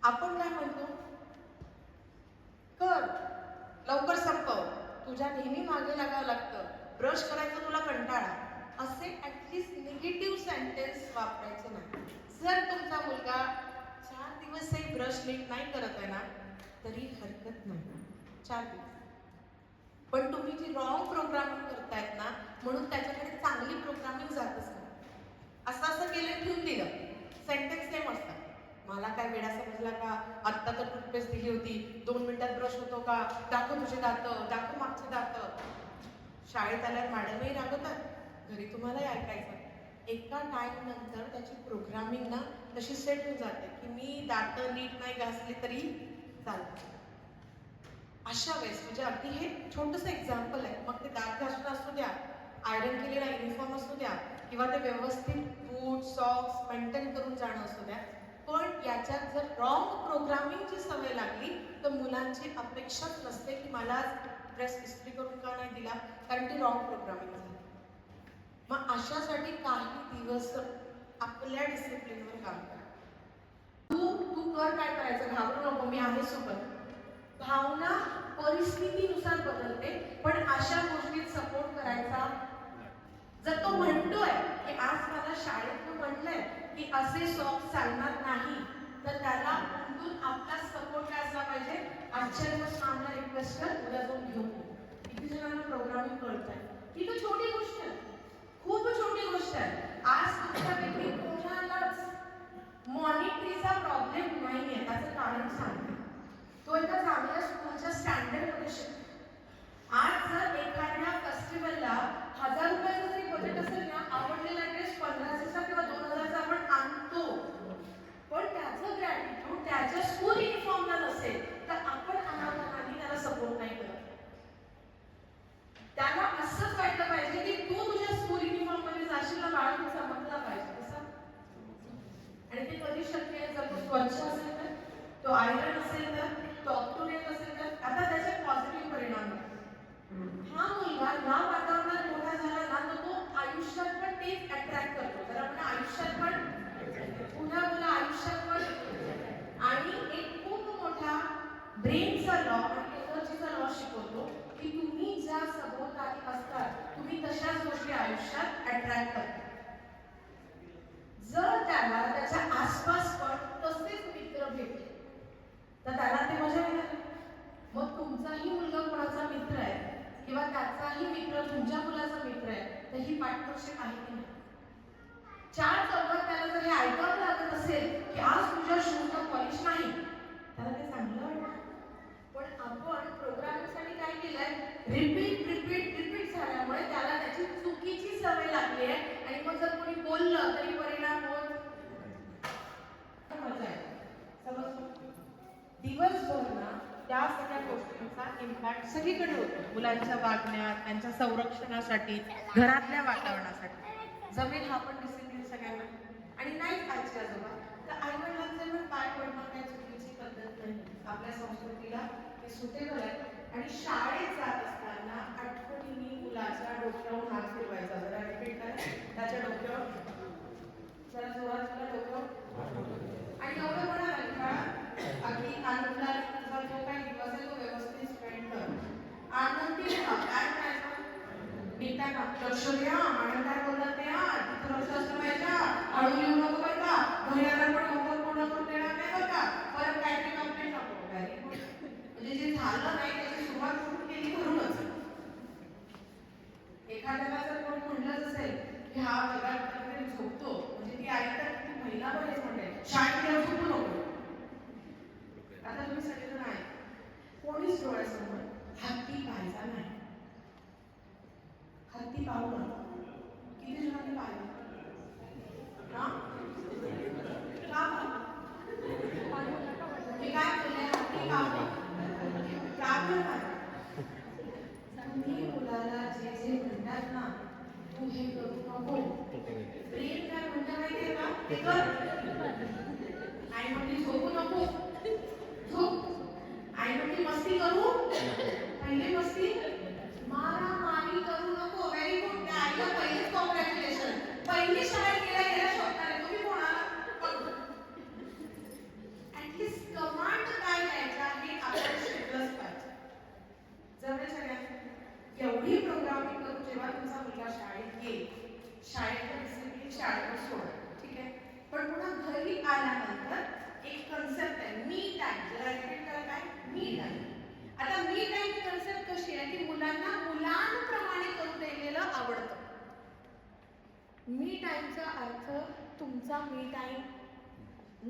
आपण काय म्हणतो? कर, लवकर संपव, तुझ्या नेहमी मागे लागावं लागतं, ब्रश करायचं तुला कंटाळा. असे ऍटलीस्ट निगेटिव्ह सेंटेन्स वापरायचे नाही. जर तुमचा मुलगा 4 दिवसही ब्रश नीट नाही करत आहे ना तरी हरकत नाही. 4 दिवस. पण तुम्ही जी रॉंग प्रोग्रामिंग करतायत ना म्हणून त्याच्याकडे चांगली प्रोग्रामिंग जातच नाही. असं केलं ठेवून दिलं, सेंटेन्स सेम असतात. मला काय वेडा समजला का, आत्ता तर टूथपेस्ट दिली होती, 2 मिनिटात ब्रश होतो का, दाखव तुझे दात, दाखव मागचे दात. शाळेत आल्यावर मॅडमही रागवतात, घरी तुम्हालाही ऐकायचं. एका टाइम नंतर त्याची प्रोग्रामिंग ना तशी सेट होऊन जाते की मी दात नीट नाही घासली तरी चालतं. अशा वेळेस म्हणजे अगदी हे छोटंसं एक्झाम्पल आहे. मग ते दात घासून असू द्या, आयरन केलेला युनिफॉर्म असू द्या किंवा ते व्यवस्थित बूट सॉक्स मेंटेन करून जाणं असू द्या. पण याच्यात जर रॉंग प्रोग्रामिंगची सवय लागली तर मुलांची अपेक्षाच नसते की मला ड्रेस इस्त्री करून का नाही दिला, कारण ती रॉंग प्रोग्रामिंग झाली. मग अशासाठी काही दिवस आपल्या डिसिप्लिनवर काम करा. तू तू कर काय करायचं, घाबरू नको, मी आहे सोबत. भावना परिस्थितीनुसार बदलते, पण अशा गोष्टीत सपोर्ट करायचा. जर तो म्हणतोय की आज मला शाळेतून म्हणलंय की असे सॉक्स चालणार नाही, तर त्याला उलटून आपला सपोर्ट काय असला पाहिजे. आजच्या दिवस मॅमला रिक्वेस्ट कर, उद्या जाऊन घेऊन ये. किती जणांना प्रोग्रामिंग कळत आहे? ही तर छोटी गोष्ट आहे, खूप छोटी गोष्ट आहे. आज तुमच्यापैकी कोणालाच मॉनिटरीचा प्रॉब्लेम नाहीये, त्याचं कारण सांगते. तो एका चांगल्या स्कूलच्या स्टँडर्डमध्ये शिकतो. आज जर एखाद्या फेस्टिवलला 1000 रुपयाचं जरी बजेट असेल ना, आवडलेला ड्रेस 1500चा किंवा 2000चा आपण आणतो, पण त्याचं ग्रॅटिट्यूड त्याच्या स्कूल युनिफॉर्मला नसेल तर आपण अनावधानाने त्याला सपोर्ट नाही करत. स्वच्छ असेल तर, तो आयरन असेल तर, तो अप टू डेट असेल तर, आता त्याचे पॉझिटिव्ह परिणाम आहेत. हा मुलगा या वातावरणात मोठा झाला ना तर तो आयुष्यात पण तेच अट्रॅक्ट करतो. तर आपण आयुष्यात पण पुन्हा मुलं आयुष्यात पण आणि एक खूप मोठा ब्रेनचा लॉ आणि एनर्जीचा लॉ शिकवतो की तुम्ही ज्या सभोवताली असतात तुम्ही तशाच गोष्टी आयुष्यात अट्रॅक्ट करता. जर त्याला त्याच्या आसपास पण तसेच मित्र भेटले तर त्याला ते मजा येणार. मग तुमचाही मुलगा कोणाचा मित्र आहे किंवा त्याचाही मित्र तुमच्या मुलाचा मित्र आहे तर ही पार्टनरशिप आहे की नाही. चार चौकात त्याला जर हे ऐकावं लागत असेल की आज तुझ्या शूजला पॉलिश नाही, त्याला ते चांगलं वाटतं. पण आपण प्रोग्रामिंगसाठी काय केलंय, रिपीट रिपीट रिपीट झाल्यामुळे त्याला त्याची चुकीची सवय लागली आहे आणि मग जर कोणी बोललं तरी परिणाम होत मजा आहे. समजलं? दिवसभर ना त्या सगळ्या गोष्टींचा इम्पॅक्ट सगळीकडे होतो. मुलांच्या वागण्यात, त्यांच्या संरक्षणासाठी, घरातल्या वातावरणासाठी. जमेल हा पण डिसिप्लिन सगळ्यांना. आणि नाहीच आजी आजोबा तर आईवडिलांचे पण पाय पडणं काही चुकीची पद्धत नाही. आपल्या संस्कृतीला ते सुटेबल आहे. आणि शाळेत जात असताना आठवणीने मुलाच्या डोक्यावर हात फिरवायचा. जरा रिपीट करा. त्याच्या डोक्यावर जरा जोरात तुला डोक्यावर आणि एवढं म्हणाल का अगदी आनंदाला तुझा जो काही दिवस आहे तो व्यवस्थित स्पेंड कर. आनंदी राहा. काय करायचं निघताना लक्ष द्या. मॅडम काय बोलतात ते तिथं लक्ष असलं पाहिजे. हळू येऊ नको बरं का. घरी आल्यावर पण होमवर्क पूर्ण करून देणार नाही बरं का. परत काहीतरी कंप्लेंट नको. म्हणजे जे झालं नाही त्याची सुरुवात कुठून केली करूनच. एखाद्याला जर कोण म्हणलंच असेल की हा जगात झोपतो म्हणजे ती आई तर ती महिनाभर हेच म्हणते शाळेत गेल्यावर झोपू नको. आता तुम्ही सगळेजण आहे कोणीच डोळ्यासमोर हत्ती पाहायचा नाही. हत्ती पाहू नका. किती जणांनी पाहिलं? हा का मी काय केलंय हत्ती पाहू का तुम्ही मुलाला जे जे म्हणतात ना तू हे करू नको. प्रेम काय म्हणता माहितीये का ते कर. आई म्हणली झोपू नको झोप. आई म्हणली मस्ती करू पहिली मस्ती मारामारी करू नको. Very good. त्या आईला पहिलेच कॉंग्रॅच्युलेशन. पहिली शाळेत गेल्या गेल्या शोधणार आहे तुम्ही कोणाला. ऍटलीस्ट कमांड काय द्यायचा हे आपण शिकलंच पाहिजे. जमेल सगळ्यांना. एवढी प्रोग्रामिंग करून जेव्हा तुमचा मुलगा शाळेत येईल शाळेत डिसिप्लिन शाळेवर सोडा. ठीक आहे. पण पुन्हा घरी आल्यानंतर एक कन्सेप्ट आहे मी टाइम. जरा रिपीट करा काय मी टाइम. आता मी टाइम कन्सेप्ट कशी आहे की मुलांना मुलांप्रमाणे करून द्यायला आवडतं. मी टाइमचा अर्थ तुमचा मी टाइम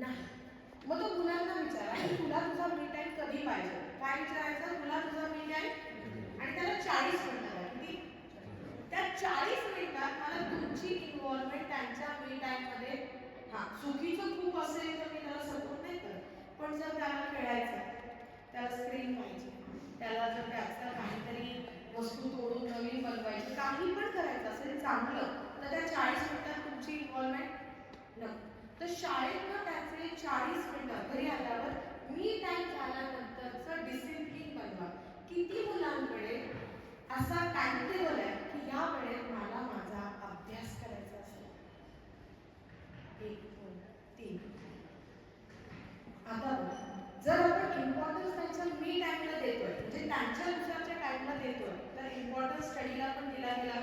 नाही. मग तो मुलांना विचारा की तुला तुझा मी टाइम कधी पाहिजे. काय विचारायचं तुला तुझा मी टाइम आणि त्याला 40 मिनिटं आहे. किती? त्या 40 मिनिटात मला तुमची इन्व्हॉल्वमेंट त्यांच्या मी टाइम मध्ये चुकीचं खूप असेल तर मी त्याला सपोर्ट नाही करत. पण जर त्याला खेळायचं त्याला स्क्रीन पाहिजे त्याला जर त्याचा काहीतरी वस्तू तोडून नवीन बनवायची काही पण करायचं असेल चांगलं तर त्या 40 मिनिटात तुमची इन्व्हॉल्वमेंट नको. तर शाळेत ना त्याचे 40 मिनिटं घरी आल्यावर मी टाइम झाल्यानंतरचं डिसिप्लिन बनवा. किती मुलांकडे असा टाइम टेबल आहे की या वेळेत मला माझा अभ्यास करायचा असेल 1 2 3. आता जर आपण इम्पॉर्टन्स त्यांच्या मी टाइमला देतोय म्हणजे त्यांच्या नुसारच्या टाइमला देतोय तर इम्पॉर्टन्स स्टडीला पण दिला गेला.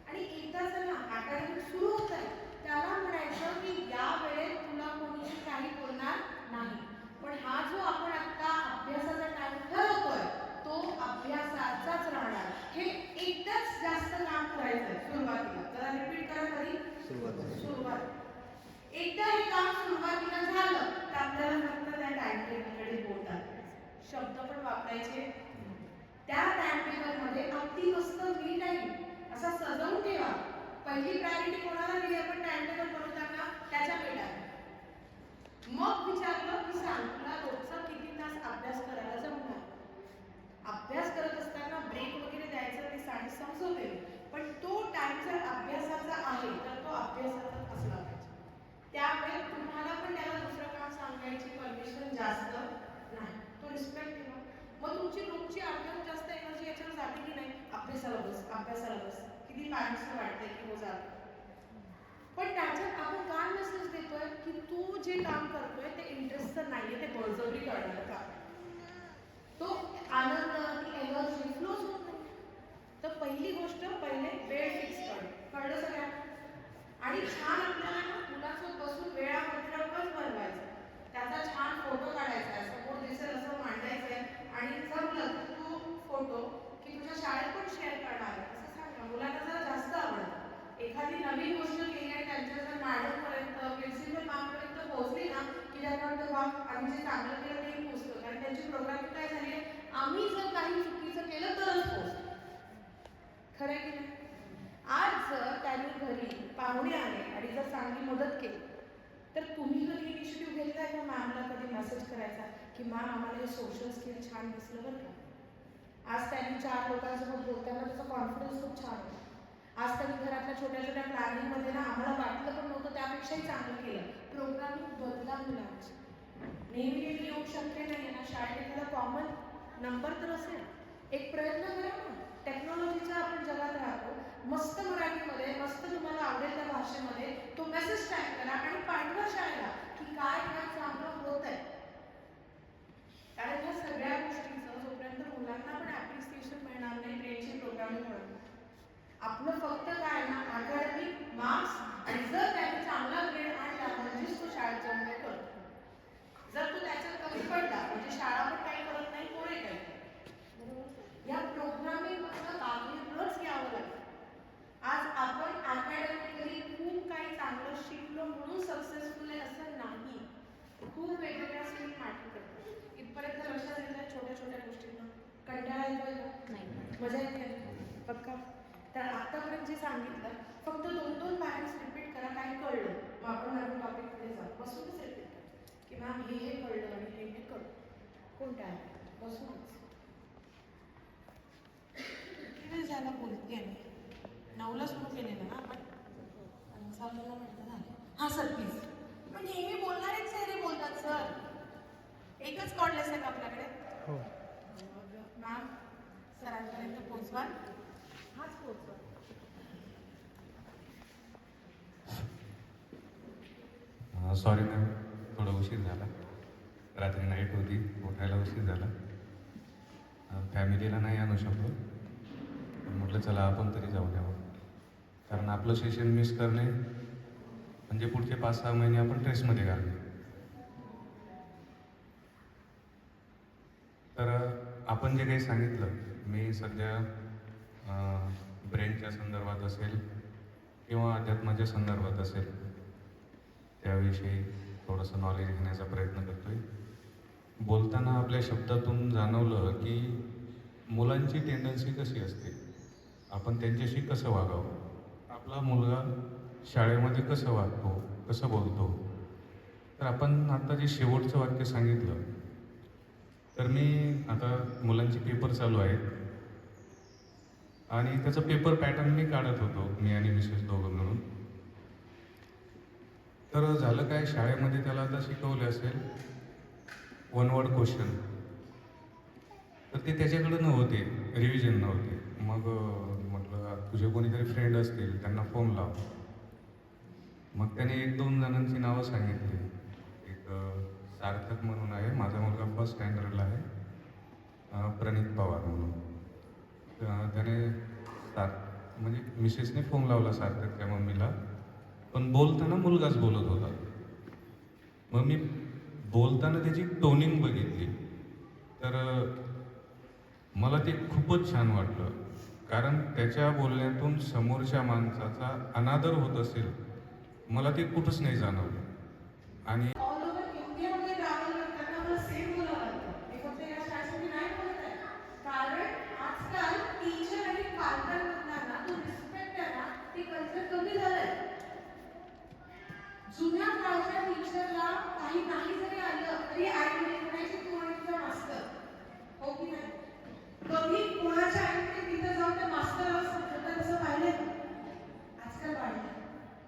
आणि एकदा जर ना अकॅडमिक सुरू होत आहे त्याला म्हणायचं की या वेळेत तुला कोणीही काही बोलणार नाही. पण हा जो आपण आता अभ्यासाचा टाइम ठरवतोय तो अभ्यासाचाच राहणार. हे एकदाच जास्त काम करायचंय सुरुवातीला. जरा रिपीट करा कधी सुरुवात. एकदा हे काम सुरुवातीला झालं तर आपल्याला फक्त त्या टाइम टेबलकडे बोलतात. शब्द पण वापरायचे. त्या टाइम टेबल मध्ये अगदी मस्त मी टाइम असा सजवून ठेवा. पहिली प्रायोरिटी कोणाला दिली आपण टाइम टेबल बनवताना त्याच्या वेळेला. मग विचारलं की सांग तुला रोजचा किती तास अभ्यास करायला जमणार. अभ्यास करत असताना ब्रेक वगैरे द्यायचं ते साडी समजवते. पण तो टाइम जर अभ्यासाचा आहे तर तो अभ्यासाचा असला पाहिजे. त्यामुळे तुम्हाला पण त्याला दुसरं काम जास्त नाही. तो रिस्पेक्ट दिला. मग तुमची रोजची अर्ध्याहून जास्त एनर्जी याच्यावर जाते की नाही? अभ्यासाला बस. किती पॅरेंट्सला वाटतंय की हो जातं. पण त्याच्यात आपण काय मेसेज देतोय की तू जे काम करतोय ते इंटरेस्टचं नाहीये, ते बळजबरी करणार का? तो आनंद, ती एनर्जी फ्लोच होत नाही. तर पहिली गोष्ट, पहिले वेळ फिक्स कळलं सगळ्यांना? आणि छान आपल्याला ना मुलांसोबत बसून वेळापत्रकच बनवायचं. त्याचा छान फोटो काढायचा आहे, समोर दिसेल असं मांडायचं आहे आणि जमलं तर तू फोटो की तुझ्या शाळेत पण शेअर करणार आहे असं सांग ना. मुलांना जरा जास्त आवडतं. एखादी नवीन गोष्ट केली आणि त्यांच्या जर मॅडमपर्यंत, प्रिन्सिपल मॅमपर्यंत पोहोचली ना की त्यांना वाटतं वा आम्ही जे चांगलं केलं तेही पोहोचलं. कारण त्यांची प्रोग्रामिंग काय झाली आहे, आम्ही जर काही चुकीचं केलं तरच पोहोचतो. खरं की नाही? आज जर त्यांनी घरी पाहुणे आले आणि जर चांगली मदत केली तर तुम्ही कधी इनिशिएटिव्ह घेतलाय का मॅमला कधी मेसेज करायचा की मॅम आम्हाला हे सोशल स्किल छान दिसलं बरं का? आज त्यांनी 4 लोकांसोबत बोलताना त्याचा कॉन्फिडन्स खूप छान होता. आज त्यांनी घरातल्या छोट्या छोट्या प्लॅनिंगमध्ये ना आम्हाला वाटलं पण नव्हतं त्यापेक्षाही चांगलं केलं. प्रोग्रामिंग बदला मुलांची. नेहमी येऊ शक्य नाही ना. शाळेत एखादा कॉमन नंबर तर असेल. एक प्रयत्न करा ना. टेक्नॉलॉजीच्या आपण जगात राहतो. मस्त मराठीमध्ये, मस्त तुम्हाला आवडेल त्या भाषेमध्ये तो मेसेज टाईप करा आणि पाठवा शाळेला की काय काय चांगलं होत आहे. कारण ह्या सगळ्या गोष्टींचं जोपर्यंत मुलांना पण ॲप्रिसिएशन मिळणार नाही, ब्रेनची प्रोग्रामिंग होणार नाही. आपलं फक्त काय ना अकॅडमिक मार्क्स आणि जर त्याने चांगला ग्रेड आणला म्हणजेच तो शाळेत जाऊन काय करतो. जर तू त्याच्यात कमी पडला म्हणजे शाळा पण काही करत नाही, कोणी काही करत. या प्रोग्रामिंग मधलं बाहेरच यावं लागतं. आज आपण अकॅडमिकली खूप काही चांगलं शिकलो म्हणून सक्सेसफुल आहे असं नाही. खूप वेगवेगळ्या स्किल मॅटर करतात. इथपर्यंत लक्षात येतात छोट्या छोट्या गोष्टींना. कंटाळा येतोय का? नाही. मजा येते पक्का? तर आतापर्यंत जे सांगितलं फक्त 2-2 पॅरेंट्स रिपीट करा काय कळलं. मग आपण नवीन टॉपिक मध्ये जाऊ. बसूनच रिपीट करा की मॅम हे कळलं आणि हे कळलं. कोणतं आहे? बसूनच. किती झाला बोलते मी? 9ला सुरू केलेलं ना आपण? 7ला म्हटलं झालं. हां सर प्लीज. पण नेहमी बोलणारेच चेहरे बोलतात सर. एकच कॉर्डलेस आहे का आपल्याकडे? हो. मॅम सरांपर्यंत पोहोचवा. हाच पोहोचवा. सॉरी मॅम, थोडा उशीर झाला. रात्री नाईट होती, उठायला उशीर झाला. फॅमिलीला नाही आणू शकलो. म्हटलं चला आपण तरी जाऊन यावं. कारण आपलं सेशन मिस करणे म्हणजे पुढचे 5-6 महिने आपण ट्रेसमध्ये घालणे. तर आपण जे काही सांगितलं, मी सध्या ब्रेनच्या संदर्भात असेल किंवा अध्यात्माच्या संदर्भात असेल त्याविषयी थोडंसं नॉलेज घेण्याचा प्रयत्न करतोय. बोलताना आपल्या शब्दातून जाणवलं की मुलांची टेंडन्सी कशी असते, आपण त्यांच्याशी कसं वागावं, आपला मुलगा शाळेमध्ये कसं वागतो, कसं बोलतो. तर आपण आता जे शेवटचं वाक्य सांगितलं, तर मी आता मुलांचे पेपर चालू आहेत आणि त्याचा पेपर पॅटर्न मी काढत होतो, मी आणि मिसेस दोघं मिळून. तर झालं काय, शाळेमध्ये त्याला आता शिकवले असेल 1 वर्ड क्वेश्चन, तर ते त्याच्याकडे नव्हते, रिव्हिजन नव्हते. मग म्हटलं तुझे कोणीतरी फ्रेंड असतील त्यांना फोन लाव. मग त्याने 1-2 जणांची नावं सांगितली. एक सार्थक म्हणून आहे, माझा मुलगा 1st स्टँडर्डला आहे, प्रणित पवार म्हणून. त्याने म्हणजे मिसेसने फोन लावला सार्थकच्या मम्मीला, पण बोलताना मुलगाच बोलत होता. मग मी बोलताना त्याची टोनिंग बघितली, तर मला ते खूपच छान वाटलं. कारण त्याच्या बोलण्यातून समोरच्या माणसाचा अनादर होत असेल, मला ते कुठंच नाही जाणवलं. आणि ऑल ओव्हर इंडियामध्ये ट्रॅव्हल करताना मला सेम बोलावं लागतं. मी फक्त या शाळेसाठी नाही बोलत आहे. कारण आजकाल टीचर आणि पालकांमधला ना तो रिस्पेक्ट आहे ना, ते कल्चर कमी झालंय. जुन्या काळच्या टीचरला काही नाही जरी आलं तरी आईकडे म्हणायची तू आणि तुझा मास्तर. हो की नाही? कधी कोणाच्या आईकडे तिथं जाऊन त्या मास्तरला समजवतात असं पाहिलंय का? आजकाल पाहिलं.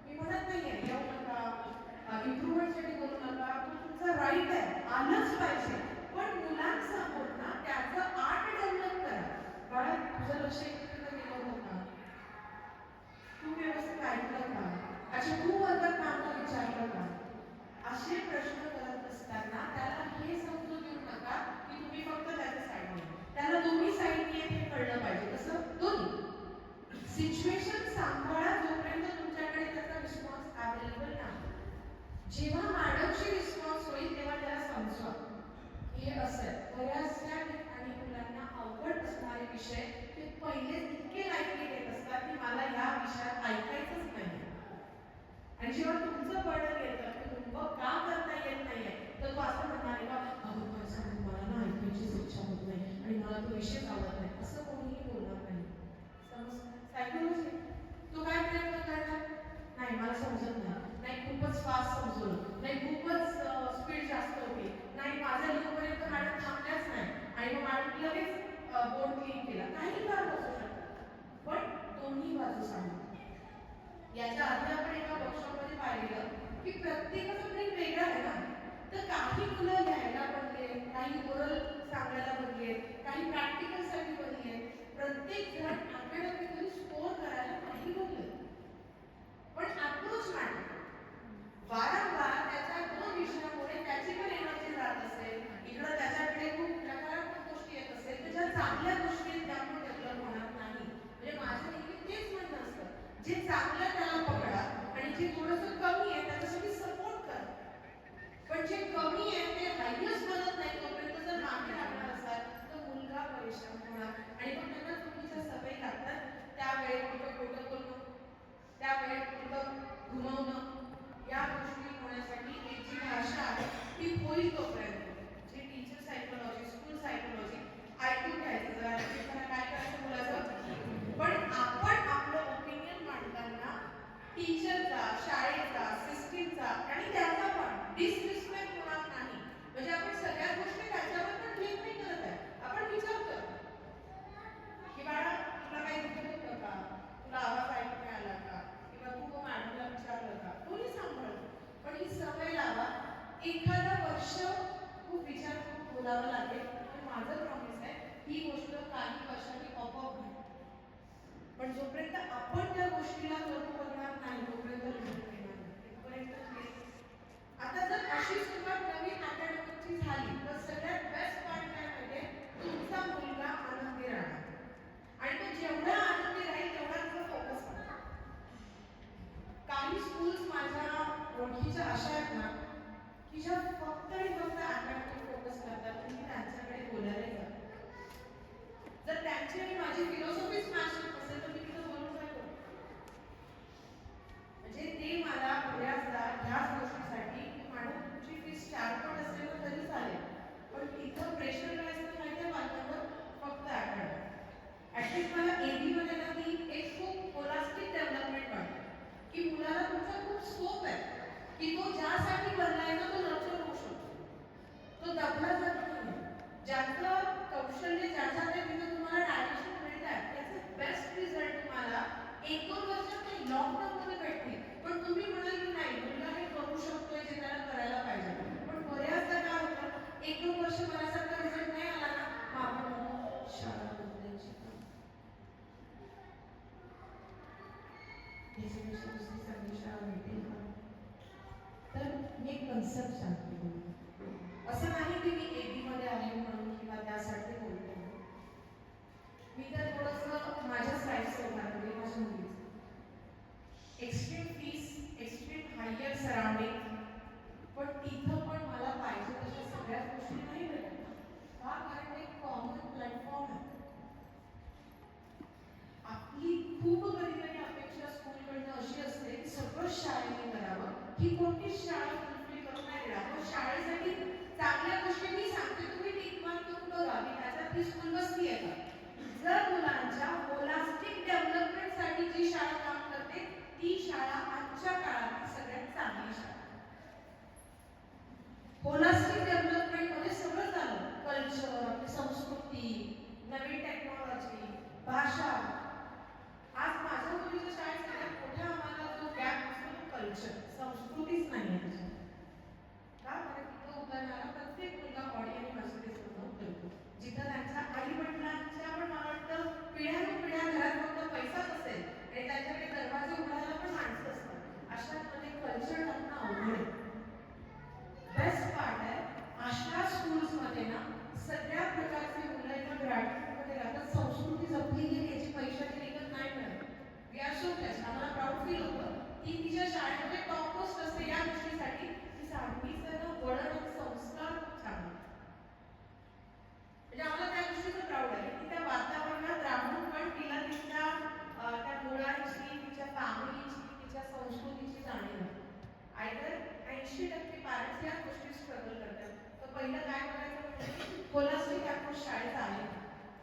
मी म्हणत नाहीये येऊ नका, इम्प्रुव्हमेंटसाठी करू नका, तो तुमचा राईट आहे. आलंच पाहिजे, पण मुलांसमोर ना त्याचं आर्ट डेव्हलप करा. बाळा तुझं लक्ष इकडे गेलं होतं, तू व्यवस्थित ऐकलं का, अच्छा तू वर्गात नामं विचारलं का, असे प्रश्न करत असताना त्याला हे समजून देऊ नका की तुम्ही फक्त त्याच्या साईडने, त्याला दोन्ही साईडने हे कळलं पाहिजे. कसं दोन्ही सिच्युएशन सांभाळा जोपर्यंत तुमच्याकडे त्याचा रिस्पॉन्स अवेलेबल नाही. जेव्हा मॅडमची रिस्पॉन्स होईल तेव्हा त्याला समजवा हे असं. बऱ्याचशा ठिकाणी मुलांना अवघड असणारे विषय ते पहिले इतके लाईटली घेत असतात की मला या विषयात ऐकायचंच नाही. आणि जेव्हा तुमचं बर्डन येतं की होमवर्क का करता येत नाहीये, तर तो असं म्हणणार आहे का अगं मला ना ऐकायचीच इच्छा होत नाही आणि मला तो विषय आवडत नाही, असं कोणीही बोलणार नाही. समज सायकोलॉजी तो काय प्रयत्न करणार, नाही मला समजत नाही, खूपच फास्ट समजवलं, नाही खूपच स्पीड जास्त होती, नाही माझ्या लिहूपर्यंत मॅडम थांबल्याच नाही आणि मग मॅडम लगेच बोर्ड क्लिक केला, काही कारण असू शकतं. पण दोन्ही बाजू सांगा. याच्या आधी आपण एका वर्कशॉपमध्ये पाहिलेलं की प्रत्येकाचं ब्रेन वेगळं आहे ना, तर काही मुलं लिहायला बनले, काही ओरल सांगायला बनले, काही प्रॅक्टिकलसाठी बनले, प्रत्येक जण अकॅडमिकली स्कोर करायला नाही बनले, पण अप्रोच मॅटर. वारंवार त्याच्या दोन विषयामुळे त्याची पण एनर्जी जात असेल, इकडं त्याच्याकडे खूप नकारात्मक गोष्टी येत असेल, त्याच्या चांगल्या गोष्टी आहेत त्यामुळे डेव्हलप होणार नाही. म्हणजे माझं नेहमी तेच म्हणणं असतं, जे चांगलं त्याला पकडा आणि जे थोडंसं कमी आहे त्याच्यासाठी सपोर्ट करा. पण जे कमी आहे ते हायस्ट बनत नाही तोपर्यंत जर मागे लागणार असाल तर मुलगा परेशान होणार आणि मग त्यांना चुकीच्या सवयी लागतात. त्यावेळेस कुठं खोटं बोलणं, त्यावेळेस कुठं घुमवणं, या गोष्टी होण्यासाठी एक जी भाषा आहे ती होईल तोपर्यंत जे टीचर सायकोलॉजी, स्कूल सायकोलॉजी ऐकून घ्यायचं. जरा काय करायचं मुलाचं, पण आपण आपलं ओपिनियन मांडताना टीचरचा, शाळेचा, सिस्टीमचा आणि त्याचा पण डिसरिस्पेक्ट होणार नाही. म्हणजे आपण सगळ्या गोष्टी त्याच्यावर पण ब्लेम नाही करत आहे, आपण विचारतो की बाळा तुला काही दुःख होतं का, तुला आवाज ऐकू नाही आला का, किंवा तू मॅडमला विचारलं का, कोणी सांभाळतं. पण ही सवय लावा. एखादा वर्ष खूप विचार करून बोलावं लागेल, पण माझं प्रॉमिस आहे ही गोष्ट काही वर्षांनी आपोआप होईल. पण जोपर्यंत आपण त्या गोष्टीला करू बघणार नाही तोपर्यंत रिझल्ट येणार नाही. आता जर अशी सुरुवात नवीन अकॅडमिकची झाली तर सगळ्यात बेस्ट पार्ट काय माहितीये, तुमचा मुलगा आनंदी राहणार आणि तो जेवढा आनंदी राहील तेवढा त्याचा फोकस वाढणार. काही स्कूल्स माझ्या ओळखीच्या अशा आहेत ना की ज्या फक्त आणि फक्त अकॅडमिक फोकस करतात, तुम्ही त्यांच्याकडे बोलायला जाता. जर त्यांची आणि माझी फिलॉसॉफीच मॅच होत असेल तर मी तिथं बोलून काय करू. म्हणजे ते मला बऱ्याचदा ह्याच गोष्टीसाठी की मॅडम तुमची फीस 4 पट असेल तर तरी चालेल, पण तिथं प्रेशर करायचं माहिती आहे पालकांवर, फक्त अकॅडमिक. ॲटलीस्ट मला एबी मध्ये ना ती एक खूप होलास्टिक डेव्हलपमेंट वाटते की मुलाला तुमचा खूप स्कोप आहे की तो ज्यासाठी बनलाय ना तो नर्चर होऊ शकतो, तो दबला जात नाही. ज्याचं कौशल्य ज्याच्या तिथं तुम्हाला डायरेक्शन मिळत आहे त्याचे बेस्ट रिझल्ट तुम्हाला 1-2 वर्षात नाही लॉंग मध्ये भेटतील. पण तुम्ही म्हणाल की नाही मुलगा हे करू शकतोय जे त्याला करायला पाहिजे, पण बऱ्याचदा काय होतं 1-2 वर्ष मनासारखा रिझल्ट नाही आला ना मागं म्हणून शाळा बदलायची याच्यापेक्षा दुसरी चांगली शाळा भेटेल का. तर मी एक कन्सेप्ट सांगते. असं नाही की मी एबी मध्ये आहे म्हणून किंवा त्यासाठी बोलते. मी तर थोडंसं माझ्याच लाईफचं उदाहरण देते, माझ्या मुलीचं. Extreme fees, extreme higher surrounding, पण तिथं पण मला पाहिजे तशा सगळ्याच गोष्टी नाही भेटत. का, कारण एक कॉमन प्लॅटफॉर्म आहे. आपली खूप कधी अपेक्षा स्कूलकडनं अशी असते की सगळं शाळेने करावं, ही कोणतीच शाळा फुलफिल करून नाही देणार. पण शाळेसाठी चांगल्या गोष्टी मी सांगते, तुम्ही टिक मार्क करून बघा की त्याच्यात ही स्कूल बसली आहे का. जर मुलांच्या होलास्टिक डेव्हलपमेंटसाठी जी शाळा काम करते ती शाळा आजच्या काळात सगळ्यात चांगली शाळा. होलास्टिक डेव्हलपमेंट मध्ये सगळं झालं, कल्चर, आपली संस्कृती, नवीन टेक्नॉलॉजी, भाषा. आज माझ्या मुलीच्या शाळेत सगळ्यात मोठा आम्हाला जो गॅप असतो तो कल्चर, संस्कृतीच नाही आहे. का, कारण तिथं उतरणारा प्रत्येक पहिलं काय करायचं म्हणजे होलिस्टिक अप्रोच शाळेत आहे.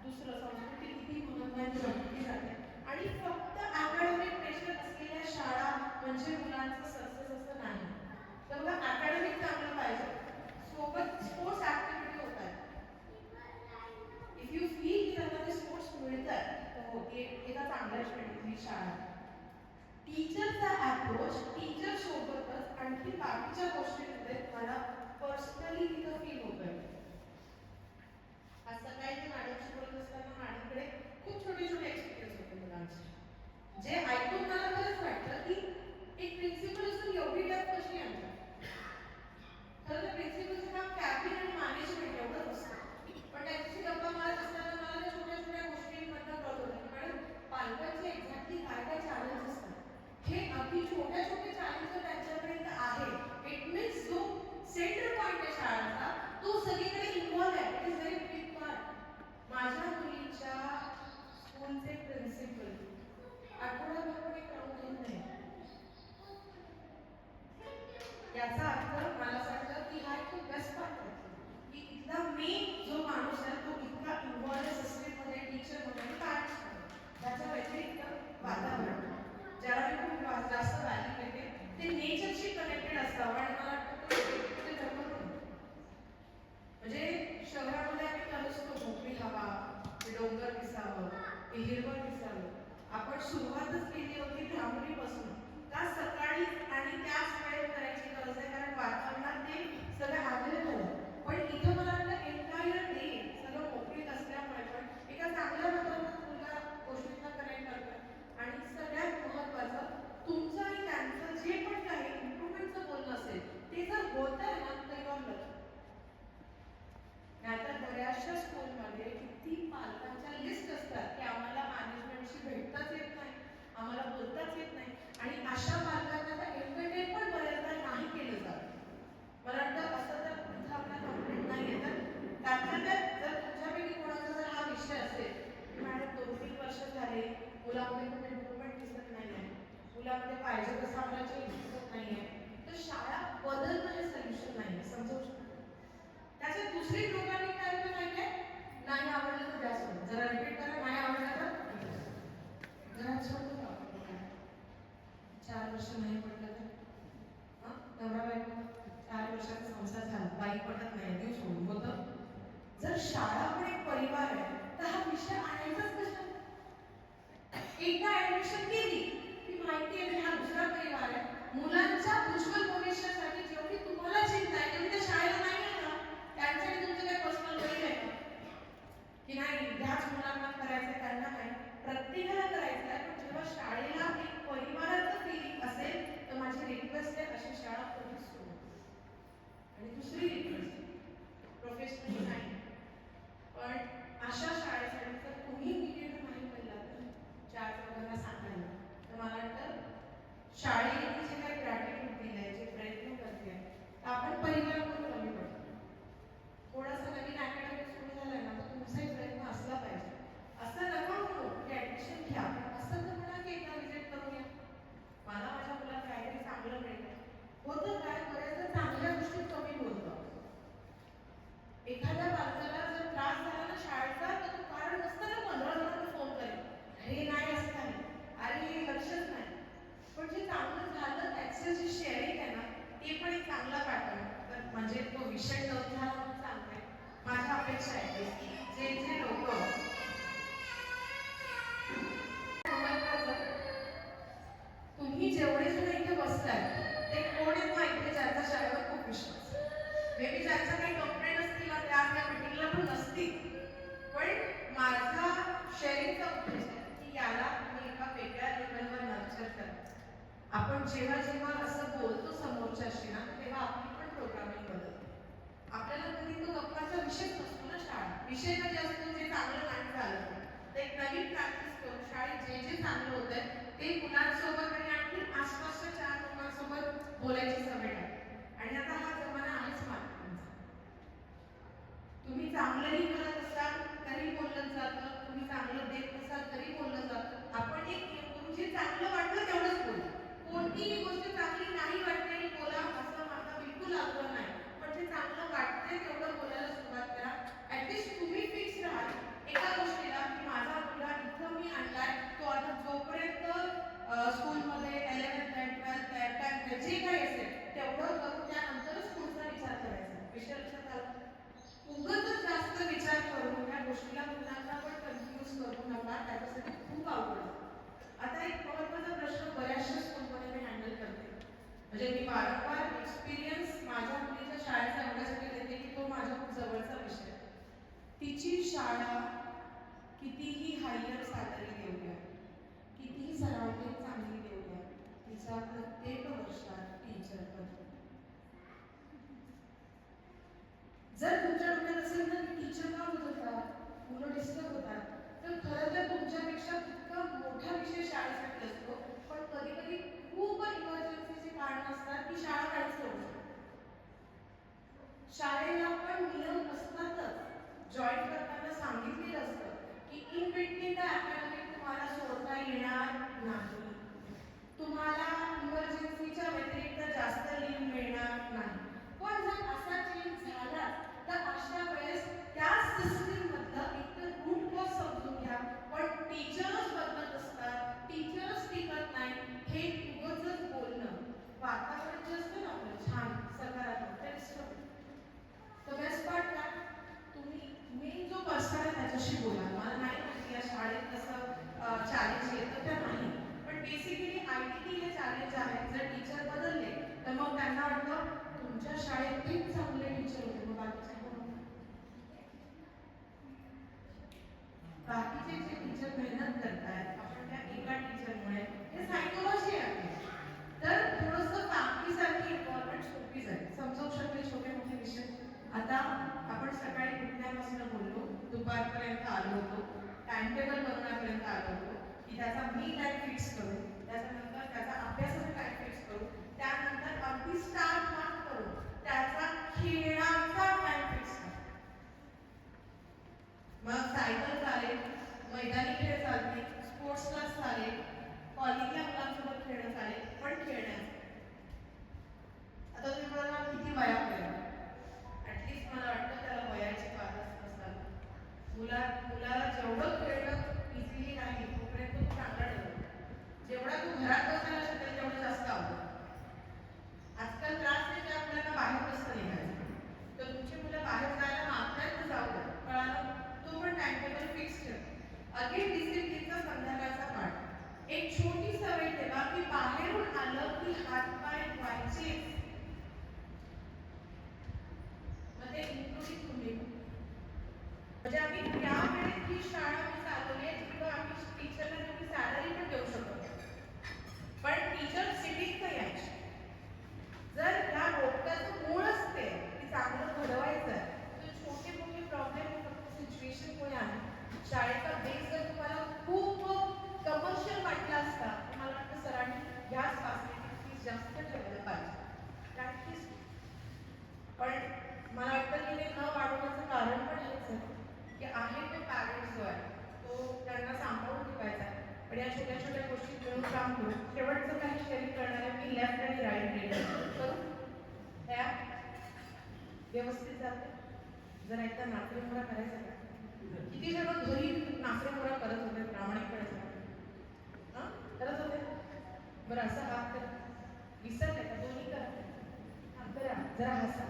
दुसरं संस्कृती किती महत्त्वाची जपली जाते आणि फक्त अकॅडमिक प्रेशर असलेल्या शाळा म्हणजे मुलांचं सक्सेस असं नाही. तर मग अकॅडमिक चांगलं पाहिजे, सोबत स्पोर्ट्स ऍक्टिव्हिटी होत आहेत. इफ यू फील की त्यांना ते स्पोर्ट्स मिळतात तर हो एका चांगल्या श्रेणीतली शाळा. टीचरचा अप्रोच, टीचर सोबतच आणखी बाकीच्या गोष्टींमध्ये मला पर्सनली तिथं फील होतंय. आज सकाळी ते मॅडमशी बोलत असताना मॅडमकडे खूप छोटे छोटे एक्सपिरियन्स होते मुलांचे, जे ऐकून मला खरंच वाटलं की एक प्रिन्सिपल असून एवढी डेप्थ कशी आणतात. खरं तर प्रिन्सिपलचं काम कॅबिन आणि मॅनेजमेंट एवढंच असतं, पण त्याच्याशी गप्पा मारत असताना मला त्या छोट्या छोट्या गोष्टींमधनं कळत होतं की मॅडम पालकांचे एक्झॅक्टली काय काय चॅलेंज असतात. हे अगदी छोट्या छोट्या चॅलेंज जर त्यांच्यापर्यंत आहे, इट मीन्स जो सेंटर पॉईंट आहे शाळेचा तो सगळीकडे इन्व्हॉल्व आहे. It is very big part. माझ्या मुलीच्या स्कूलचे प्रिन्सिपल आठवड्याभर पण एक राऊंड घेत नाही. याचा अर्थ मला असं वाटतं की हा एक खूप बेस्ट पार्ट आहे की इथला मेन जो माणूस आहे तो इतका इन्व्हॉल्व सिस्टीममध्ये, टीचरमध्ये, पॅरेंट्समध्ये. त्याच्या व्यतिरिक्त वातावरण ज्याला मी खूप जास्त व्हॅल्यू देते ते नेचरशी कनेक्टेड असावं आणि मला वाटतं ते जमत नाही. म्हणजे शहरामध्ये आम्ही करतो मोकळी हवा, डोंगर दिसावं, हिरवळ दिसावं. आपण सुरुवातच केली होती ब्राह्मणीपासून का सकाळी आणि त्याच वेळेत करायची गरज आहे कारण वातावरणात ते सगळं अवेलेबल आहे. पण इथं मला वाटतं एन्टायर डे सगळं मोकळीत असल्यामुळे पण एका चांगल्या वातावरणात मुलगा गोष्टींना कनेक्ट करतात. आणि सगळ्यात महत्त्वाचं तुमचं आणि त्यांचं जे पण काही इम्प्रुव्हमेंटचं बोलणं असेल ते जर होत आहे ना तर युअर लकी. नाहीतर बऱ्याचशा स्कूलमध्ये किती पालकांच्या लिस्ट असतात की आम्हाला मॅनेजमेंटशी भेटताच येत नाही, आम्हाला बोलताच येत नाही आणि अशा पालकांना एन्टरटेन पण बऱ्याचदा नाही केलं जातं. मला वाटतं असं जर तुमचा आपला कंप्लेंट नाही आहे तर त्यातल्या जर तुमच्यापैकी कोणाचा जर हा विषय असेल की मॅडम 2-3 वर्ष झाले मुलामध्ये खूप इम्प्रुव्हमेंट दिसत नाही आहे, मुलामध्ये पाहिजे तसं आपल्याला चेंज दिसत नाही आहे, तर शाळा बदलणं हे सोल्युशन नाही आहे. समजू शकतो. त्याच्यात दुसरी लोकांनी काय केलं माहिती आहे, नाही आवडलं तर द्या सोडून, जरा रिपीट करा, नाही आवडलं तर घरात सोडून 4 वर्ष नाही पडलं तर नवरा बायको 4 वर्षाचा संसार झाला, बाई पडत नाही देऊ सोडून होतं. जर शाळा पण एक परिवार आहे तर हा विषय आणायचाच कशा. एकदा ऍडमिशन केली की माहिती आहे हा दुसरा परिवार आहे. मुलांच्या उज्ज्वल भविष्यासाठी जेवढी तुम्हाला चिंता आहे तेवढी त्या शाळेला नाही आहे ना. त्यांच्याकडे तुमचं काही पर्सनल वैर आहे का की नाही ह्याच मुलांना करायचं त्यांना नाही, प्रत्येकाला करायचं आहे. पण जेव्हा शाळेला एक परिवाराचं फीलिंग असेल तर माझी रिक्वेस्ट आहे अशी शाळा कधीच सुरू. आणि दुसरी रिक्वेस्ट प्रोफेशनली नाही पण अशा शाळेसाठी जर तुम्ही नीट नाही बोलला तर 4 लोकांना सांगायला तर मला वाटतं शाळेने जे काही ग्रॅटिट्यूड दिलंय, जे प्रयत्न करते आपण परिवाराकडून कमी पडतो. थोडासा नवीन अकॅडमिक सुरू झालाय ना तर तुमचाही प्रयत्न असला पाहिजे. असं नका म्हणू की ऍडमिशन घ्या, पण असं तर म्हणा की एकदा विजिट करूया, मला माझ्या मुलाला काहीतरी चांगलं मिळतं. होतं काय बऱ्याचदा चांगल्या गोष्टी कमी बोलतो. एखाद्या बालकाला जर त्रास झाला ना शाळेचा तर तो कारण नसताना 15 जणांना फोन करेल, हे नाही असं नाही, अरे हे लक्षच नाही. पण जे चांगलं झालं त्याचं जे शेअरिंग आहे ना ते पण एक चांगला पॅटर्न तर म्हणजे तो विषय न झाला म्हणून सांगते. माझ्या अपेक्षा आहे की जे लोक तुम्ही जेवढे जण इथे बसताय ते कोणीच माहिती ज्यांचा शाळेवर खूप विश्वास, मे बी ज्यांचा काही कंप्लेंट असतील त्या मीटिंगला पण नसतील. पण माझा शेअरिंगचा उद्देश आहे की याला मी एका वेगळ्या लेवलवर नर्चर करते. आपण जेव्हा जेव्हा असं बोलतो समोरच्याशी ना तेव्हा आपली पण प्रोग्रामिंग बदलते. आपल्याला कधी तो गप्पाचा विषयच नसतो ना शाळा, विषय कधी असतो जे चांगलं नाही झालं तर एक नवीन प्रॅक्टिस करून शाळेत जे जे चांगलं होतंय ते मुलांसोबत आणि आणखी आसपासच्या 4 लोकांसोबत बोलायची सवय आहे. आणि आता हा जमाना आहेच मार्केटिंगचा. तुम्ही चांगलंही करत असाल तरी बोललं जातं, तुम्ही चांगलं देत नसाल तरी बोललं जातं. आपण एक नियम करू, जे चांगलं वाटलं तेवढंच बोला. कोणतीही गोष्ट चांगली नाही वाटते बोला असं माझा बिलकुल आग्रह नाही, पण जे चांगलं वाटते तेवढं मुलं डिस्टर्ब होतात. तर खरं तर तुमच्यापेक्षा इतका मोठा विषय शाळेसाठी असतो, पण कधी कधी खूप इमर्जन्सीचे कारण असतात की शाळा काहीच करू शकत. शाळेला पण नियम असतातच. जॉईन करताना सांगितलेलं असतं की इन बिटवीन द अकॅडमिक तुम्हाला सोडता येणार नाही. तुम्हाला इमर्जन्सीच्या व्यतिरिक्त जास्त लीव मिळणार नाही. पण जर असा चेंज झाला तर अशा वेळेस त्या सिस्टीम मधलं एक तर रूट कॉज समजून घ्या. पण टीचर्स बदलत असतात, टीचर्स टिकत नाही, हे उगाचच बोलणं. वातावरण जे असतं ना आपलं छान सकारात्मक ते असतं. तर बेस्ट पार्ट काय, तुम्ही मेन जो पर्सन आहे त्याच्याशी बोला. मला नाही माहिती या शाळेत कसं चॅलेंज येतं त्या नाही, पण बेसिकली ITT हे चॅलेंज आहे. जर टीचर बदलले तर मग त्यांना वाटतं तुमच्या शाळेत खूप चांगले टीचर होते, मग बाकीचे बाकीचे जे टीचर मेहनत करतायत आपण त्या एका टीचरमुळे, हे सायकोलॉजी आहे. तर थोडंसं फॅमिलीसारखी इन्व्हॉल्वमेंट सोपी जाईल, समजावू शकते छोटे मोठे विषय. आता आपण सकाळी उठल्यापासून बोललो, दुपारपर्यंत आलो होतो, टाइम टेबल बनवण्यापर्यंत आलो होतो की त्याचा मी टाइम फिक्स करू, त्याच्यानंतर त्याचा अभ्यासाचा टाइम फिक्स करू, त्यानंतर अगदी स्टार्ट मार्क करू, त्याचा खेळाचा टाइम फिक्स करू. मग सायकल चालेल, मैदानी खेळ चालतील, स्पोर्ट्स क्लास चालेल, कॉलेजच्या मुलांसोबत खेळणं चालेल, पण खेळण्याचं. आता तुम्ही म्हणाला किती वया केलं, ऍटलीस्ट मला वाटतं त्याला वयाची बातच नसावी. मुलाला जेवढं खेळणं इझिली नाही तोपर्यंत तू चांगला ठेवतो. जेवढा तू घरात बसायला शकेल तेवढं जास्त आवडतं. आजकाल त्रास आहे की आपल्याला बाहेर कसं निघायचं, तर तुमची मुलं बाहेर जायला मागतायत तर जाऊ द्या, कळालं. तो पण टाइम टेबल फिक्स ठेव. अगेन डिसिप्लिनचा संध्याकाळचा पाठ. एक छोटी सवय ठेवा की बाहेरून आलं की हातपाय धुवायचे. मग ते इन्क्लुडिंग तुम्ही, म्हणजे आम्ही त्या वेळेत ही शाळा मी चालवली आहे जिथं आम्ही टीचरला तेवढी सॅलरी पण देऊ शकतो, पण टीचर सिटीत नाही यायची. जर या रोपट्याचं मूळच ते की चांगलं घडवायचं आहे, तर छोटे मोठे प्रॉब्लेम सिच्युएशन मुळे आहे. शाळेचा बेस जर तुम्हाला खूप कमर्शियल वाटला असता तर मला वाटतं सरांनी ह्याच फॅसिलिटीज जास्त ठेवायला पाहिजे. प्रॅक्टिस. पण मला वाटतं की ते न वाढवण्याचं कारण पण हेच आहे की आहे तो पॅरेंट्स जो आहे तो त्यांना सांभाळून ठेवायचा आहे. पण या छोट्या छोट्या गोष्टी मिळून काम करू. शेवटचं काही शेअरिंग करणार आहे मी, लेफ्ट आणि राईट रीड करू. त्या व्यवस्थित जाते. जर एकदा नाचरे मोरा करायचा का, किती जण घरी नाचरे मोरा करत होते प्रामाणिकपणे सांगा, करत होते. बरं असा हात कर, विसरले का, दोन्ही करा. हां करा, जरा हसा.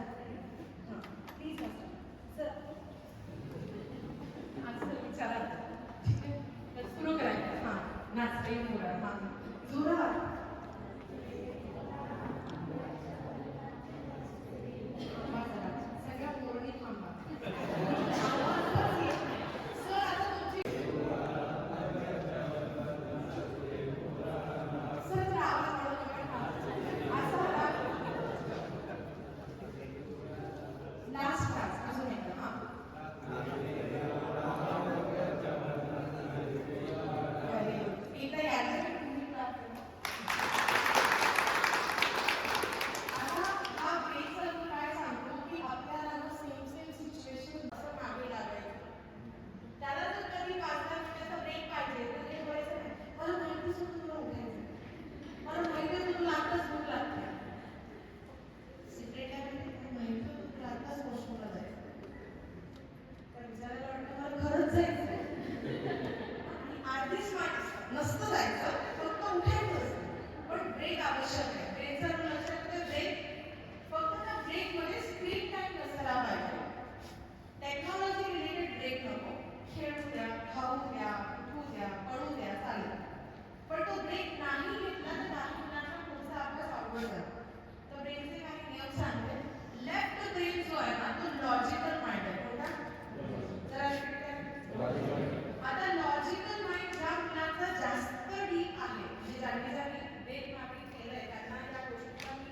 हां प्लीज हसा सर. आज विचारा, ठीक आहे, तर सुरू करायचं. हां नाचरे मोरा, हां जोरात. सगळ्या मोरणी थांबा. नसतं जायचं, फक्त उठायचं. पण ब्रेक आवश्यक आहे. ब्रेक जर लक्षात ठेवा, ब्रेक फक्त त्या ब्रेकमध्ये स्क्रीन टाइम नसायला पाहिजे. टेक्नॉलॉजी रिलेटेड ब्रेक नको. खेळू द्या, खाऊ द्या, उठू द्या, पडू द्या, चालेल. पण तो ब्रेक नाही घेतला तर काही मुलांना पुढचा अभ्यास अवघड जातो. तर ब्रेकचे काही नियम सांगते. लेफ्ट ब्रेन जो आहे ना तो लॉजिकल माइंड आहे. कोणता? जरा आता लॉजिकल माइंड ज्या मुलांचा जास्त डीप आहे, म्हणजे ज्यांनी ब्रेक मागे केलंय त्यांना या गोष्टीला मी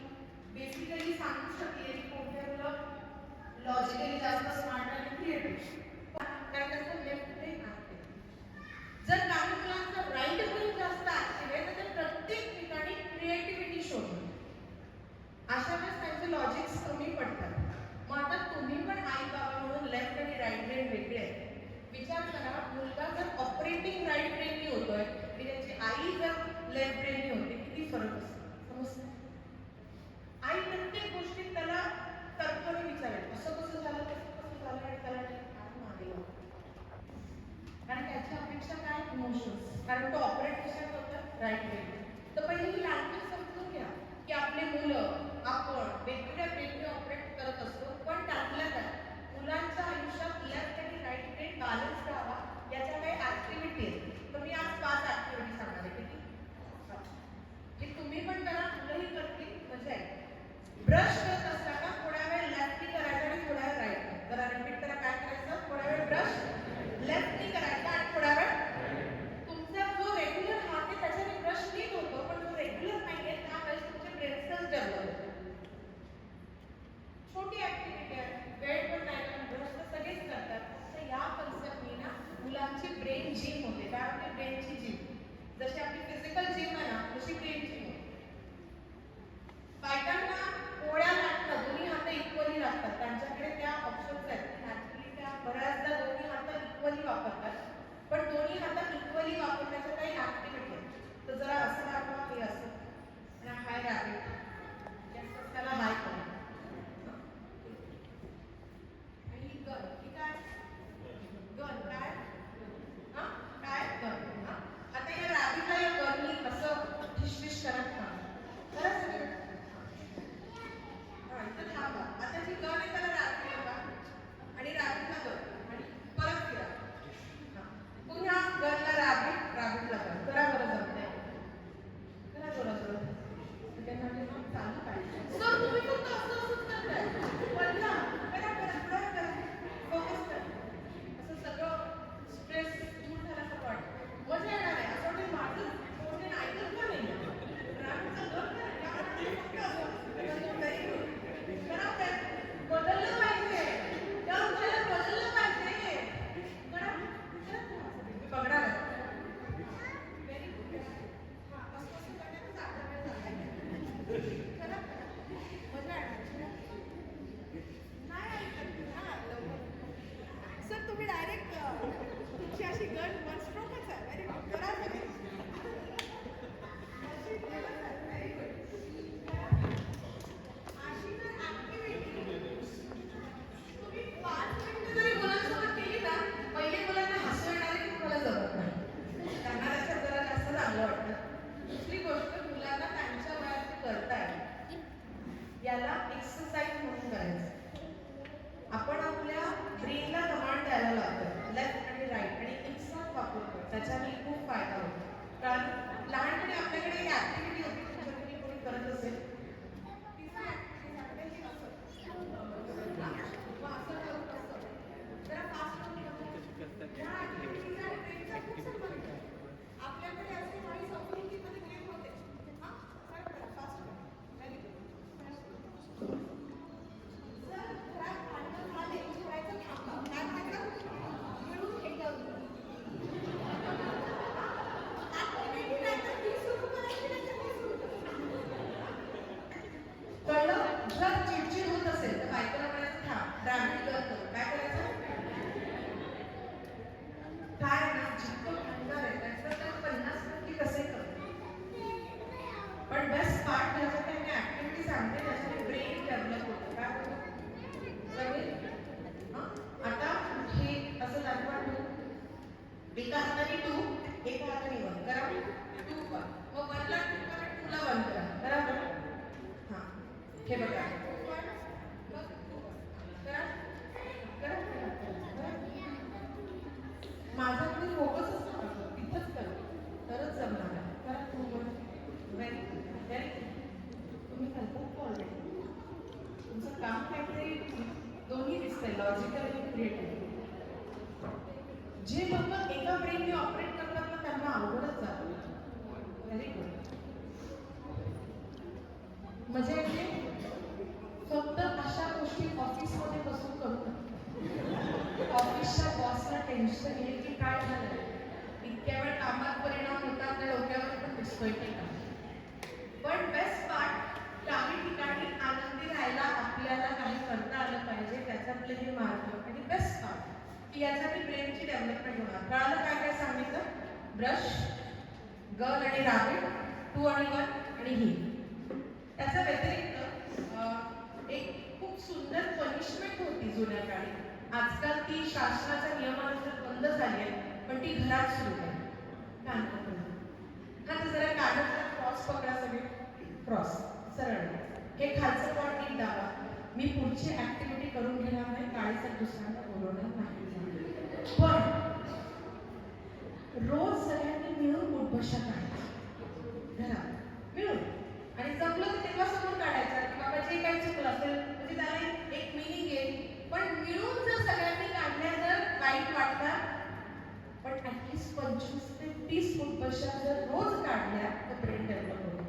बेसिकली सांगू शकते की कोणते मुलं लॉजिकली जास्त स्मार्ट आणि क्रिएटिव्ह. त्यानंतर लेफ्ट जर काही मुलांचा राईट ब्रेन जास्त ऍक्टिव्ह आहे तर ते प्रत्येक ठिकाणी क्रिएटिव्हिटी शोधतात. अशा वेळेस त्यांचे लॉजिक्स कमी पडतात. मग आता तुम्ही पण आई बाबा म्हणून लेफ्ट आणि राईट ब्रेन वेगळे आहेत. विचार करा, मुलगा जर ऑपरेटिंग राईट ब्रेननी होतोय आणि त्याची आई जर लेफ्ट ब्रेननी होते, किती फरक असतो समजतं? आई प्रत्येक गोष्टीत त्याला तर्कने विचारेल, असं कसं झालं, तसं कसं झालं, आणि त्याला मागे लावतो. कारण त्याची अपेक्षा काय, इमोशन्स. कारण तो ऑपरेट कशात होतं, राईट ब्रेन. तर पहिले ही लँग्वेज समजून घ्या की आपले मुलं, आपण वेगवेगळ्या ब्रेनने ऑपरेट करत असतो, पण त्यातल्या त्यात मुलांच्या आयुष्यात लेफ्ट आणि राईट ब्रेन बॅलन्स राहावा याच्या काही ऍक्टिव्हिटी आहेत. तर मी आज 5 ऍक्टिव्हिटी सांगणार आहे. किती? की तुम्ही पण करा, मुलंही करतील, मजा आहे. ब्रश करत असताना थोड्या वेळ लेफ्टनी करायचं आणि थोड्या वेळ राईट. जरा रिपीट करा, काय करायचं, थोड्या वेळ ब्रश लेफ्टनी करायचा आणि थोड्या वेळ. तुमचा जो रेग्युलर हात आहे त्याच्याने ब्रश नीट होतो, पण जो रेग्युलर नाही आहे त्यावेळेस तुमचे ब्रेन सेल्स डेव्हलप होतात. छोटी ऍक्टिव्हिटी आहे, वेळ पण नाही लागत, ब्रश तर सगळेच करतात. तर या कन्सेप्टनी ना मुलांची ब्रेन जिम होते. काय होते, ब्रेनची जिम. जशी आपली फिजिकल जिम आहे ना, तशी ब्रेन जिम होते. बायकांना पोळ्या लागतात, दोन्ही हात इक्वली लागतात, त्यांच्याकडे त्या ऑप्शन्स आहेत. नॅचरली त्या बऱ्याचदा दोन्ही हात इक्वली वापरतात, पण दोन्ही हात इक्वली वापरण्याच्या काही ऍक्टिव्हिटी आहेत. तर जरा असं दाखवा, हे असं, आणि हाय रॅबिट, त्याला हाय करा. आणि गन, ही काय, गन काय, हा काय, गन. हा आता या रॅबिटला या गननी असं ठिशविश करत ना, खरं सगळं. हा इथं थांबा. आता जी गन आहे त्याला रॅबिट बघा, आणि रॅबिटला गन, आणि परत फिरा. पुन्हा गनला रॅबिट, रॅबिटला गन. करा बरं, जमतंय. करा जोरात जोरात. चालू काय सर, तुम्ही फक्त असं असंच करताय. बदला, करा करा, करा करा, फोकस करा. असं सगळं स्ट्रेस दूर झाल्यासारखं वाटतं. मजा येणार आहे. असं वाटेल माझं कोणी ऐकत का नाही. रॅबिटचा गन करा, व्हेरी गुड. करा काय, बदललं पाहिजे, त्या उद्याला बदललं पाहिजे. करा करा, मी बघणार आहे. Very good. हा असं असं करण्यातच अर्धा वेळ झाला. करा करा, मजा येणार. नाही ऐकत ना लवकर. सर तुम्ही डायरेक्ट तुमची अशी गन वन स्ट्रोकच आहे. Very good. करा सगळे. अशी जर ऍक्टिव्हिटी तुम्ही 5 मिनिटं जरी मुलांसोबत केली ना, पहिले मुलांना हसू येणार आहे की तुम्हाला जमत नाही. त्यांना त्याच्यात जरा जास्त चांगलं वाटतं. दुसरी गोष्ट, मुलांना त्यांच्या वयात करताय याला एक्सरसाइज म्हणून करायचं. आपण आपल्या ब्रेनला कमांड द्यायला लागतो, लेफ्ट आणि राईट, आणि एकसाथ वापरतो. त्याच्याने खूप फायदा होतो. कारण लहानपणी आपल्याकडे एक ऍक्टिव्हिटी होती, तुमच्याकडे कोणी करत असेल, आपल्याकडे असे काही संस्कृतीमध्ये गेम होते. हा फास्ट व्हेरी गुड. जर घरात भांडण झाले, जेवायचं थांबा, काय करायचं, मिळून एकदा ऍक्टिव्हिटी नाही तर ती सुरू करायची, नाही तर ती सुरू करायची. कळलं? जर चिडचिड होत असेल तर बायकोला म्हणायचं थांब, रॅबिट करतो. काय करायचं, काय ना, जितकं भांडणार आहे त्याचं 50% कसे करतो. पण बेस्ट पार्ट ज्याच्यात त्यांनी ऍक्टिव्हिटी सांगते त्याच्याने ब्रेन डेव्हलप होतं. काय होतं, सगळे. आता हे असं दाखवा, टू एका हाताने टू, एका हाताने वन करा. टू वन, मग वनला टू करा, टूला वन करा. करा बरं. हा हे बघा, करा करा. माझ्याकडे फोकस असतो, तिथंच करा, तरच जमणार आहे. करा टू वन. व्हेरी व्हेरी तुम्ही करतात ऑलरेडी. तुमचं काम काहीतरी दोन्ही दिसतंय, लॉजिकल आणि क्रिएटिव्ह. जे फक्त एका ब्रेनने ऑपरेट करतात ना त्यांना अवघडच जातं. Very good. मजा येते. फक्त अशा गोष्टी ऑफिसमध्ये बसून करू नका. ऑफिसच्या बॉसला टेन्शन येईल की काय झालं, इतके केवळ कामात परिणाम होतात त्या डोक्यावर पण दिसतोय की का. पण बेस्ट पार्ट, काही ठिकाणी आनंदी राहायला आपल्याला काही करता आलं पाहिजे, त्याच्यातले हे मार्ग. आणि बेस्ट पार्ट की यासाठी ब्रेनची डेव्हलपमेंट होणार. कळालं काय काय सांगितलं? ब्रश, गर्ल आणि रॅबिट, 2 आणि 1 आणि ही. त्याच्या व्यतिरिक्त एक खूप सुंदर पनिशमेंट होती जुन्या काळी. आजकाल ती शासनाच्या नियमानुसार बंद झाली आहे, पण ती घरात सुरू आहे. कान पकडून. हा तर जरा कानाचा क्रॉस पकडा सगळे. क्रॉस सरळ. हे खालचं पॉट नीट दाबा. मी पुढची ऍक्टिव्हिटी करून घेणार नाही, काळीचा दुसऱ्यांना बोलवणार नाही. पण रोज सगळ्यांनी मिळून उठबशा काढायच्या घरात मिळून. आणि जमलं तर तेव्हा समोर काढायचा की बाबा जे काही चुकलं असेल म्हणजे त्याला एक मिनिंग येईल. पण मिळून जर सगळ्यांनी काढल्या तर वाईट वाटणार. पण ऍटलीस्ट 25 ते 30 फूट बशा जर रोज काढल्या तर ब्रेन डेव्हलप होतो.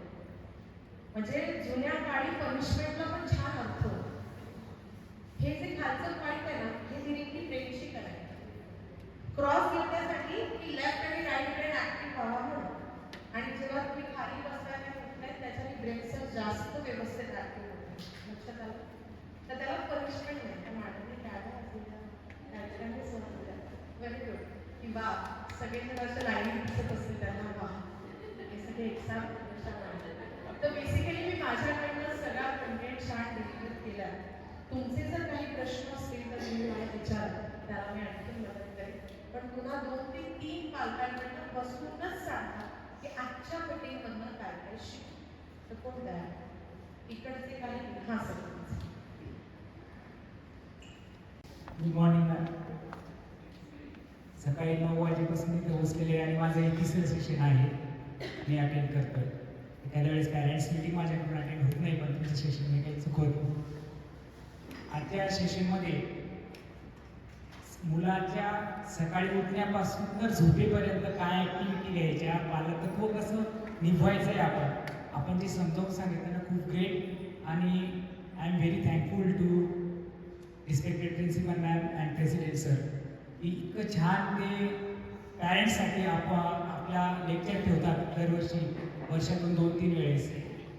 म्हणजे जुन्या काळी पनिशमेंटला पण छान अर्थ होतो. हे जे खालचं पॉईंट आहे ना, हे डिरेक्टली ब्रेनशी करायचं. क्रॉस घेण्यासाठी की लेफ्ट आणि राईट ब्रेन ऍक्टिव्ह व्हावा म्हणून. आणि जेव्हा तुम्ही खाली बसताय आणि उठताय त्याच्याने ब्रेन सेल्स जास्त व्यवस्थित ऍक्टिव्ह होतात. लक्षात आलं? तर त्याला पनिशमेंट नाही. त्या मॅडमने काढा असेल व्हेरी गुड. की वा सगळेजण असं लाईन दिसत असतील त्यांना वा हे सगळे एक्झाम. तर बेसिकली मी माझ्याकडनं सगळा कंटेंट छान डिलिव्हर केला. तुमचे जर काही प्रश्न असतील तर तुम्ही मला विचारा, त्याला मी आणखी मदत करेन. पण पुन्हा 2 ते 3 पालकांकडनं बसूनच सांगा की आजच्या मीटिंगमधनं काय काय शिकू. तर कोण द्या इकडचे काही. हां सर. Good morning ma'am. सकाळी 9 वाजेपासून इथे बसलेले आणि माझं हे 3रं सेशन आहे, मी अटेंड करतोय. एखाद्या वेळेस पॅरेंट्स मीटिंग माझ्याकडून अटेंड होत नाही, पण तुमचं सेशन मी काही चुकवतो. आजच्या सेशनमध्ये मुलाच्या सकाळी उठण्यापासून तर झोपेपर्यंत काय ॲक्टिव्हिटी घ्यायच्या, पालकत्व कसं निभवायचं आहे आपण जे समजावून सांगितलं ना, खूप ग्रेट. आणि I am very thankful to respected principal ma'am and president sir की इतकं छान ते पॅरेंट्ससाठी आपल्या लेक्चर ठेवतात दरवर्षी, वर्षातून 2-3 वेळेस.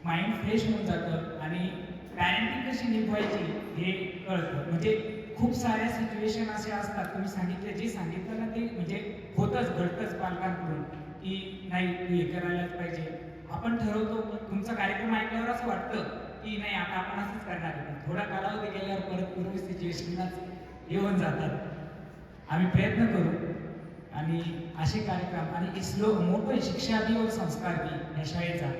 माइंड फ्रेश होऊन जातं आणि पॅरेंटिंग कशी निभवायची हे कळतं. म्हणजे खूप साऱ्या सिच्युएशन असे असतात, तुम्ही सांगितले जे सांगितलं ना ते म्हणजे होतंच, घडतंच पालकांकडून की नाही तू हे करायलाच पाहिजे. आपण ठरवतो, तुमचा कार्यक्रम ऐकल्यावर असं वाटतं की नाही आता आपण असंच करणार आहे. थोडा कालावधी गेल्यावर परत पूर्व सिच्युएशनलाच येऊन जातात. आम्ही प्रयत्न करू आणि असे कार्यक्रम. आणि मोठं शिक्षा दी और संस्कार दी या शाळेचा,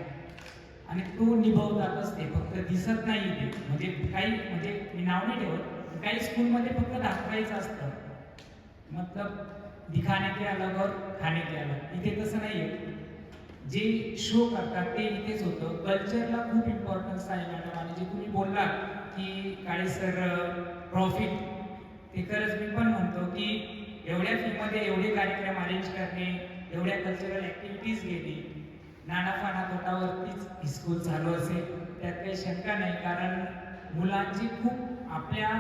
आणि तो निभवतातच ते, फक्त दिसत नाही ते. म्हणजे काही म्हणजे मी नाव नाही ठेवत, काही स्कूलमध्ये फक्त दाखवायचं असतं, मतलब दिखाने के अलग और खाने के अलग. इथे तसं नाही आहे. जे शो करतात ते इथेच होतं. कल्चरला खूप इम्पॉर्टन्स आहे मॅडम. आणि जे तुम्ही बोलला की काळे सर प्रॉफिट, ते खरंच मी पण म्हणतो की एवढ्या फीमध्ये एवढे कार्यक्रम अरेंज करणे, एवढ्या कल्चरल ॲक्टिव्हिटीज घेणे, नाणाफाना तोटावरतीच ही स्कूल चालू असेल त्यात काही शंका नाही. कारण मुलांची खूप आपल्या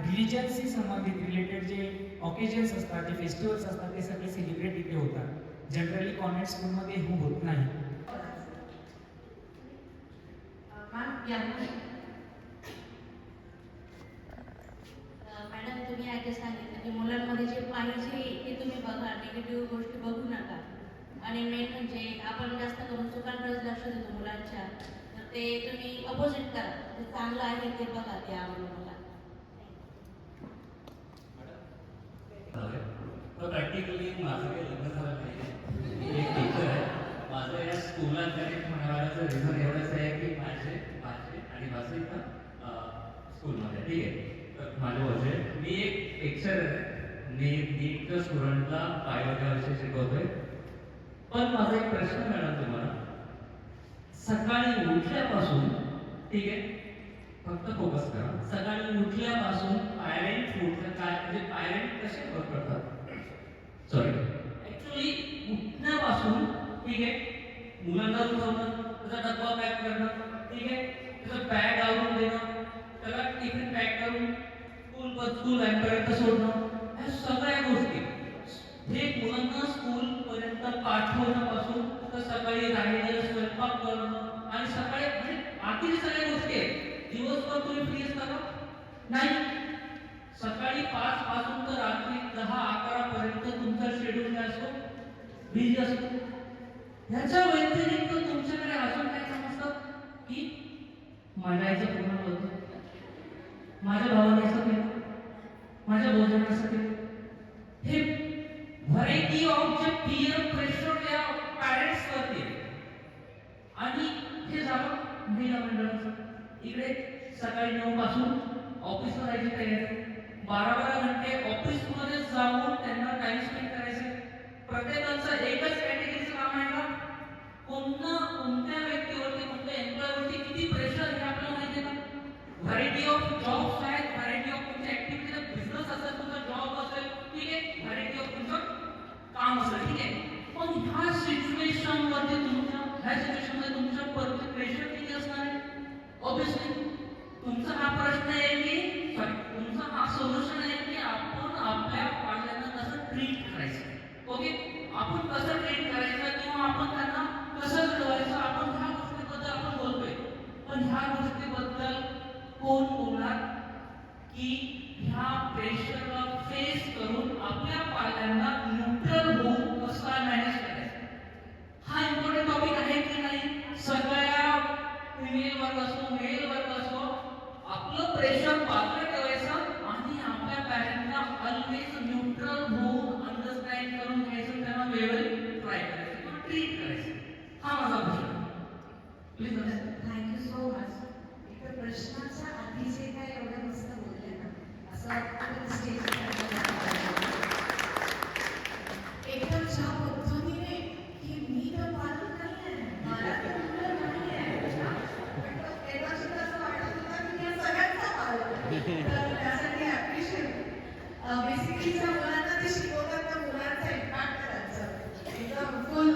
रिलिजनशी संबंधित रिलेटेड जे ऑकेजन्स असतात, जे फेस्टिवल्स असतात, ते सगळे सेलिब्रेट इथे होतात. जनरली कॉन्व्हेंट स्कूलमध्ये हे होत नाही. मॅडम तुम्ही आधी सांगितलं की मुलांमध्ये जे पाहिजे ते तुम्ही बघा, निगेटिव्ह गोष्टी बघू नका. आणि मेन म्हणजे आपण जास्त करून चुकांकडेच लक्ष देतो मुलांच्या, तर ते तुम्ही अपोजिट करा. जे चांगलं आहे ते बघा, ते आवडलं मला. प्रॅक्टिकली माझं काही लग्न झालं नाही, मी एक टीचर आहे. माझं या स्कूलला कनेक्ट होण्याचं रिझन एवढंच आहे की माझे आणि माझं इथं स्कूलमध्ये ठीक आहे. तर माझे वजन, मी एक लेक्चर आहे, मी नीटच्या स्टुडंटला बायोलॉजी शिकवतोय. पण माझा एक प्रश्न मॅडम तुम्हाला, सकाळी उठल्यापासून ठीक आहे, फक्त फोकस करा. सकाळी उठल्यापासून पायरेंट फूडचं काय, म्हणजे पायरेंट कसे वर्क करतात, सॉरी ॲक्च्युली उठण्यापासून ठीक आहे, मुलांना उठवणं, त्याचा डब्बा पॅक करणं ठीक आहे, त्याचं बॅग आवरून देणं, त्याला टिफिन पॅक करून स्कूल व्हॅनपर्यंत सोडणं, ह्या सगळ्या गोष्टी हे मुलांना स्कूल पर्यंत पाठवण्यापासून तर सकाळी राहिलेलं स्वयंपाक करणं आणि सकाळी म्हणजे बाकी सगळ्या गोष्टी आहेत. दिवसभर तुम्ही फ्री असता का? नाही. सकाळी 5 पासून तर रात्री 10-11 पर्यंत तुमचा शेड्यूल काय असतो? बिझी असतो. ह्याच्या व्यतिरिक्त तुमच्याकडे अजून काय काम असतं की माझ्या आईचं पूर्ण बोलतो, माझ्या भावाने असं केलं, माझ्या भाऊजाने असं केलं. हे व्हरायटी ऑफ जे पीयर प्रेशर या पॅरेंट्स वरती आणि हे झालं महिला मंडळाचं. इकडे सकाळी 9 पासून ऑफिसला जायची तयारी, 12 घंटे ऑफिसमध्ये जाऊन त्यांना टाइम स्पेंड करायचं. प्रत्येकाचं एकच कॅटेगरीचं काम आहे का? कोणत्या व्यक्तीवरती कोणत्या एम्प्लॉयवरती किती प्रेशर हे आपल्याला माहिती आहे का? व्हरायटी ऑफ जॉब्स आहेत, व्हरायटी ऑफ तुमच्या ऍक्टिव्हिटी, बिझनेस असेल, तुमचा जॉब असेल, ठीक आहे, व्हरायटी ऑफ तुमचं काम असेल, ठीक आहे. पण ह्या सिच्युएशनमध्ये तुमच्या प्रेशर किती असणार आहे? ऑब्विसली तुमचा हा प्रश्न आहे की तुमचा हा सोल्युशन आहे की आपण आपल्या पाल्यांना कसं ट्रीट करायचं. ओके, आपण कसं ट्रीट करायचं किंवा आपण त्यांना कसं घडवायचं, आपण ह्या गोष्टीबद्दल आपण बोलतोय. पण ह्या गोष्टीबद्दल कोण बोलणार की ह्या प्रेशरला फेस करून आपल्या पाल्यांना न्यूट्रल होऊन कसं मॅनेज करायचं. हा इम्पॉर्टंट टॉपिक आहे की नाही? सगळ्या फिमेल वर्ग असो, मेल वर्ग असो, आपलं प्रेशर बाजूला ठेवायचं आणि आपल्या पॅरेंटला ऑलवेज न्यूट्रल होऊन अंडरस्टँड करून घ्यायचं, त्यांना वेळेवर ट्राय करायचं किंवा ट्रीट करायचं. हा माझा प्रश्न. प्लीज. Thank you so much. एका प्रश्नाच्या आधी जे काय एवढं मस्त बोलले ना, असं वाटतं स्टेज एकतर ज्या पद्धतीने की मी तर पालन नाही आहे, मला तर मुलं नाही आहे, पण तो तेव्हा सुद्धा असं वाटत होतं की मी सगळ्यांचा पालन, तर त्यासाठी ॲप्रिशिएट. बेसिकली ज्या मुलांना ते शिकवतात त्या मुलांचा इम्पॅक्ट करायचं एकदम फुल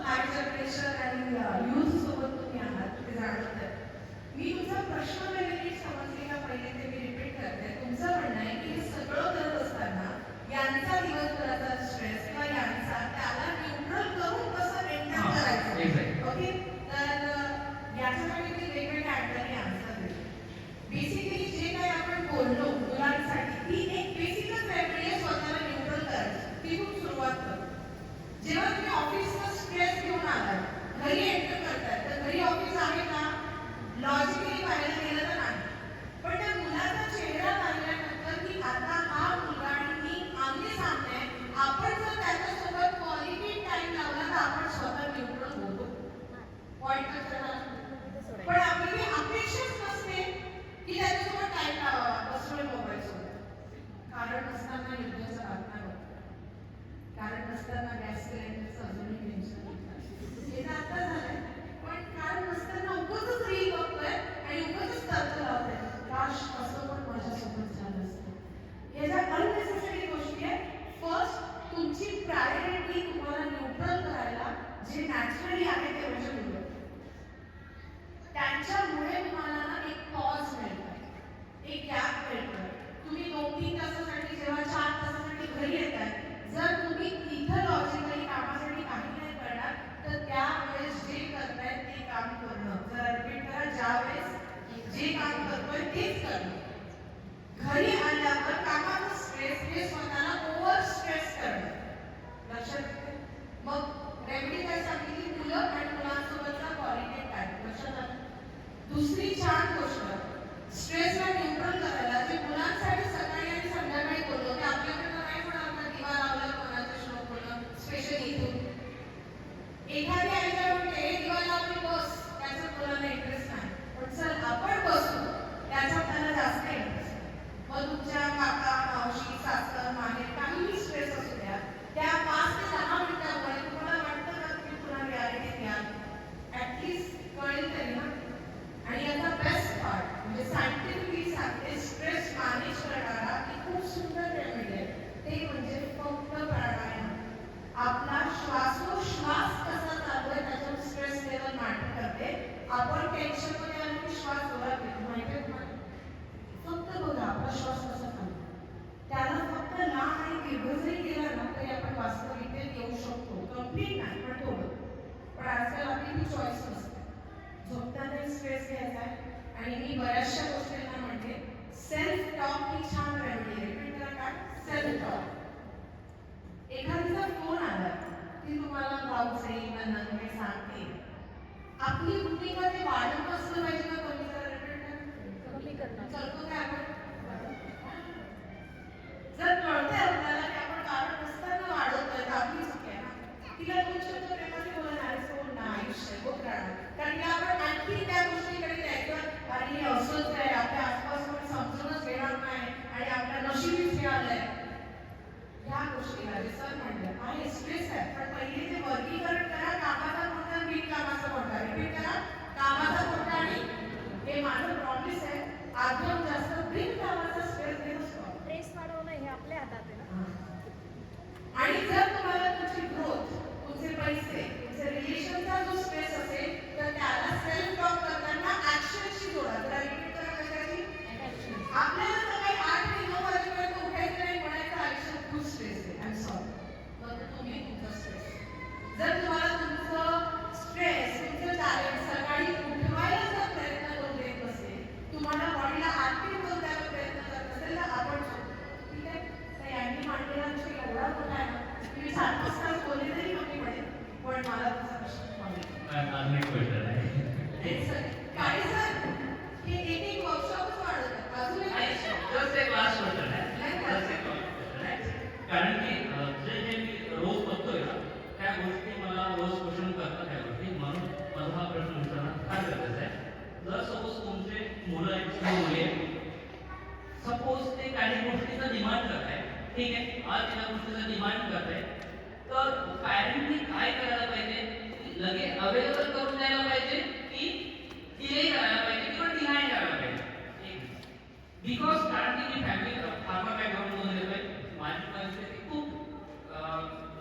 हाय जनरेशन आणि यूथ सोबत तुम्ही आहात ते जाणवत. मी तुमचा प्रश्न वेगळी समजली का पहिले ते मी रिपीट करते. तुमचं म्हणणं आहे की हे सगळं करत असताना यांचा दिवसभराचा स्ट्रेस किंवा यांचा त्याला न्यूट्रल करून कसं मेंटेन करायचं. ओके, तर याच्यासाठी मी वेगवेगळ्या अँगलने आन्सर देते. बेसिकली जे काही आपण बोललो मुलांसाठी ती एक बेसिकच रेमेडी आहे स्वतःला न्यूट्रल करायची. तिथून सुरुवात करतो. जेव्हा तुम्ही ऑफिसचा स्ट्रेस घेऊन आलात, घरी एंटर करताय, तर घरी ऑफिस आहे का? लॉजिकली पाहायला गेलं तर नाही. पण त्या मुलाचा चेहरा पाहिल्यानंतर की आता हा मुलगा आणि मी आमने सामने आहे, आपण जर त्याच्यासोबत क्वालिटी टाइम लावला तर आपण स्वतः न्यूट्रल होतो. पॉईंट पण आपली अपेक्षाच नसते की त्याच्यासोबत टाइम लावावा बसून मोबाईल सोबत. कारण नसताना युद्धाचा बातम्या बघतो, कारण नसताना गॅस सिलेंडरचं अजूनही टेन्शन होतं. हे तर आता झालंय, पण कारण नसताना उगाचच रील बघतोय आणि उगाचच तर्क लावतोय, काश असं पण माझ्यासोबत झालं असतं. हे ज्या अननेसेसरी गोष्टी आहेत. फर्स्ट तुमची प्रायोरिटी तुम्हाला न्यूट्रल करायला जे नॅचरली आहे ते म्हणजे मुलं. त्यांच्यामुळे तुम्हाला ना एक पॉज मिळतोय, एक गॅप मिळतोय. तुम्ही 2-3 तासासाठी जेव्हा 4 तासासाठी घरी येताय, जर तुम्ही तिथं लॉजिकली कामासाठी काही नाही करणार तर त्यावेळेस जे करताय ते काम करणं. जरा रिपीट करा, ज्यावेळेस जे काम करतोय तेच करणं. घरी आल्यावर कामाचा स्ट्रेस हे स्वतःला ओव्हर स्ट्रेस करणं. लक्षात येते? मग रेमेडी काय सांगितली? मुलं आणि मुलांसोबतचा क्वालिटी टाइम. लक्षात आलं? दुसरी छान गोष्ट स्ट्रेसला न्यूट्रल करायला जे मुलांसाठी सकाळी आणि संध्याकाळी बोलतो ते आपल्याकडनं नाही होणार ना. दिवा लावलं, कोणाचं श्लोक बोलणं, स्पेशली इथून एखादी आईला म्हणते दिवा लावली बस, त्याचा मुलांना इंटरेस्ट नाही, पण चल आपण बसू, त्याचा त्याला जास्त इंटरेस्ट. मग तुमच्या काका, मावशी, सासर, माहेर काहीही स्ट्रेस असू द्या, त्या 5 ते 10 मिनिटांमुळे तुम्हाला वाटतं का तुम्ही पुन्हा रियालिटीत याल? ऍटलीस्ट कळेल तरी ना. आणि याचा बेस्ट पार्ट म्हणजे सायंटिफिकली सांगते स्ट्रेस मॅनेज करणारा एक खूप सुंदर रेमेडी आहे. ते म्हणजे फक्त प्राणायाम. आपला श्वासोश्वास कसा चालू आहे त्याच्यावर स्ट्रेस लेवल मॅटर करते. आपण टेन्शनमध्ये आलो की श्वास जोरात घेतो, माहिती आहे तुम्हाला? फक्त बघा आपला श्वास कसा चालू, त्याला फक्त लांब आणि दीर्घ जरी केला ना तरी आपण वास्तविकतेत येऊ शकतो, कम्प्लीट नाही पण थोडं. पण आजकाल आपली ती चॉईस नसते. झोपताना स्ट्रेस घ्यायचा आहे आणि मी बऱ्याचशा गोष्टींना म्हणते सेल्फ टॉक ही छान रेमेडी आहे. रिपीट करा काय? Self talk. एखादीचा फोन आला की तुम्हाला ब्लाऊज येईल मी सांगते, आपली बुद्धिमध्ये वाढत असलं पाहिजे का कमी करतो काय आपण? जर कळतंय आपल्याला की आपण कारण नसताना वाढवतोय तर आपली चुकी आहे ना. तिला दोन शब्द प्रेमाने बोलणार सोड ना, आयुष्य होत राहणार. कारण की आपण आणखी त्या गोष्टीकडे द्यायचं आणि असंच आहे, आपल्या आसपास कोणी समजूनच घेणार नाही आणि आपल्या नशिबीच हे आलंय. ह्या गोष्टीला जे सर म्हणलं आहे स्ट्रेस आहे, पण पहिले ते वर्गीकरण करा, कामाचा कोणता बिनकामाचा कोणता. रिपीट करा, कामाचा कोणता आणि हे माझं प्रॉमिस आहे. आजून जास्त बिनकामाचा स्ट्रेस घेत असतो. स्ट्रेस वाढवणं हे आपल्या हातात आहे ना. आणि जर तुम्हाला तुमची ग्रोथ, तुमचे पैसे, तुमचे रिलेशनचा जो स्ट्रेस असेल तर त्याला सेल्फ टॉक करताना ऍक्शनशी जोडा. जरा रिपीट करा, कशाची? आपल्याला सकाळी 8 ते 9 वाजेपर्यंत उठायचं नाही म्हणायचं आयुष्यात खूप स्ट्रेस आहे, आय एम सॉरी. मग तुम्ही तुमचा स्ट्रेस, जर तुम्हाला तुमचं स्ट्रेस, तुमचं टॅलेंट सकाळी उठवायला जर प्रयत्न करून देत असेल, तुम्हाला बॉडीला ऍक्टिव्ह करून द्यायला प्रयत्न करत असेल तर आपण ठीक आहे. तर यांनी मांडलेला विषय एवढा मोठा आहे ना की मी 7 तास बोलले तरी कमी पडेल. पण मला तुझा प्रश्न माहिती अजून एक क्वेश्चन आहे. काय सर हे एक वर्कशॉपच वाढवतात. अजून एक जस्ट एक लास्ट क्वेश्चन आहे. जस्ट एक क्वेश्चन आहे. कारण की जे मी रोज बघतोय ना त्या गोष्टी मला रोज क्वेश्चन करतात त्या गोष्टी, म्हणून मला हा प्रश्न विचारणं फार गरजेचं आहे. जर सपोज तुमचे मुलं आहेत किंवा मुली आहेत, सपोज ते काही गोष्टीचा डिमांड करत आहे, ठीक आहे, आज त्या गोष्टीचा डिमांड करत आहे, तर पॅरेंटनी काय करायला पाहिजे? लगेच अवेलेबल करून द्यायला पाहिजे की डिले करायला पाहिजे किंवा डिनाय करायला पाहिजे? बिकॉज कारण की मी फॅमिली फार्मर बॅकग्राऊंडमधून येतोय, माझी परिस्थिती खूप